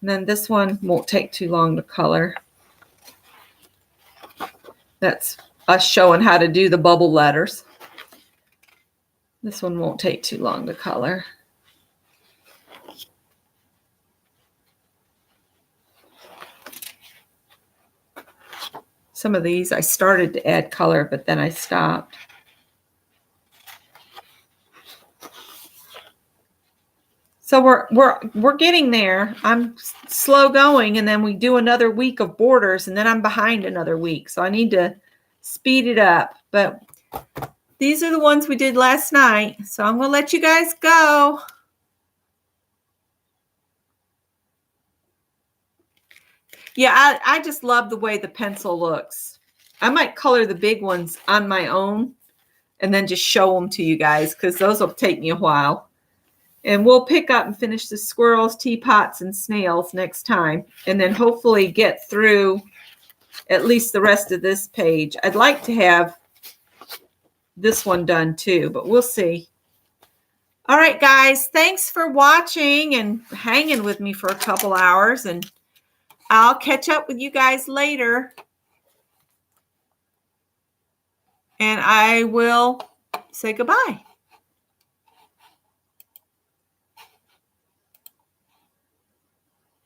And then this one won't take too long to color. That's us showing how to do the bubble letters. This one won't take too long to color. Some of these I started to add color, but then I stopped. So we're getting there. I'm slow going, and then we do another week of borders, and then I'm behind another week. So I need to speed it up. But these are the ones we did last night. So I'm going to let you guys go. Yeah, I just love the way the pencil looks. I might color the big ones on my own and then just show them to you guys, because those will take me a while. And we'll pick up and finish the squirrels, teapots, and snails next time. And then hopefully get through at least the rest of this page. I'd like to have this one done too, but we'll see. All right, guys, thanks for watching and hanging with me for a couple hours. And I'll catch up with you guys later. And I will say goodbye.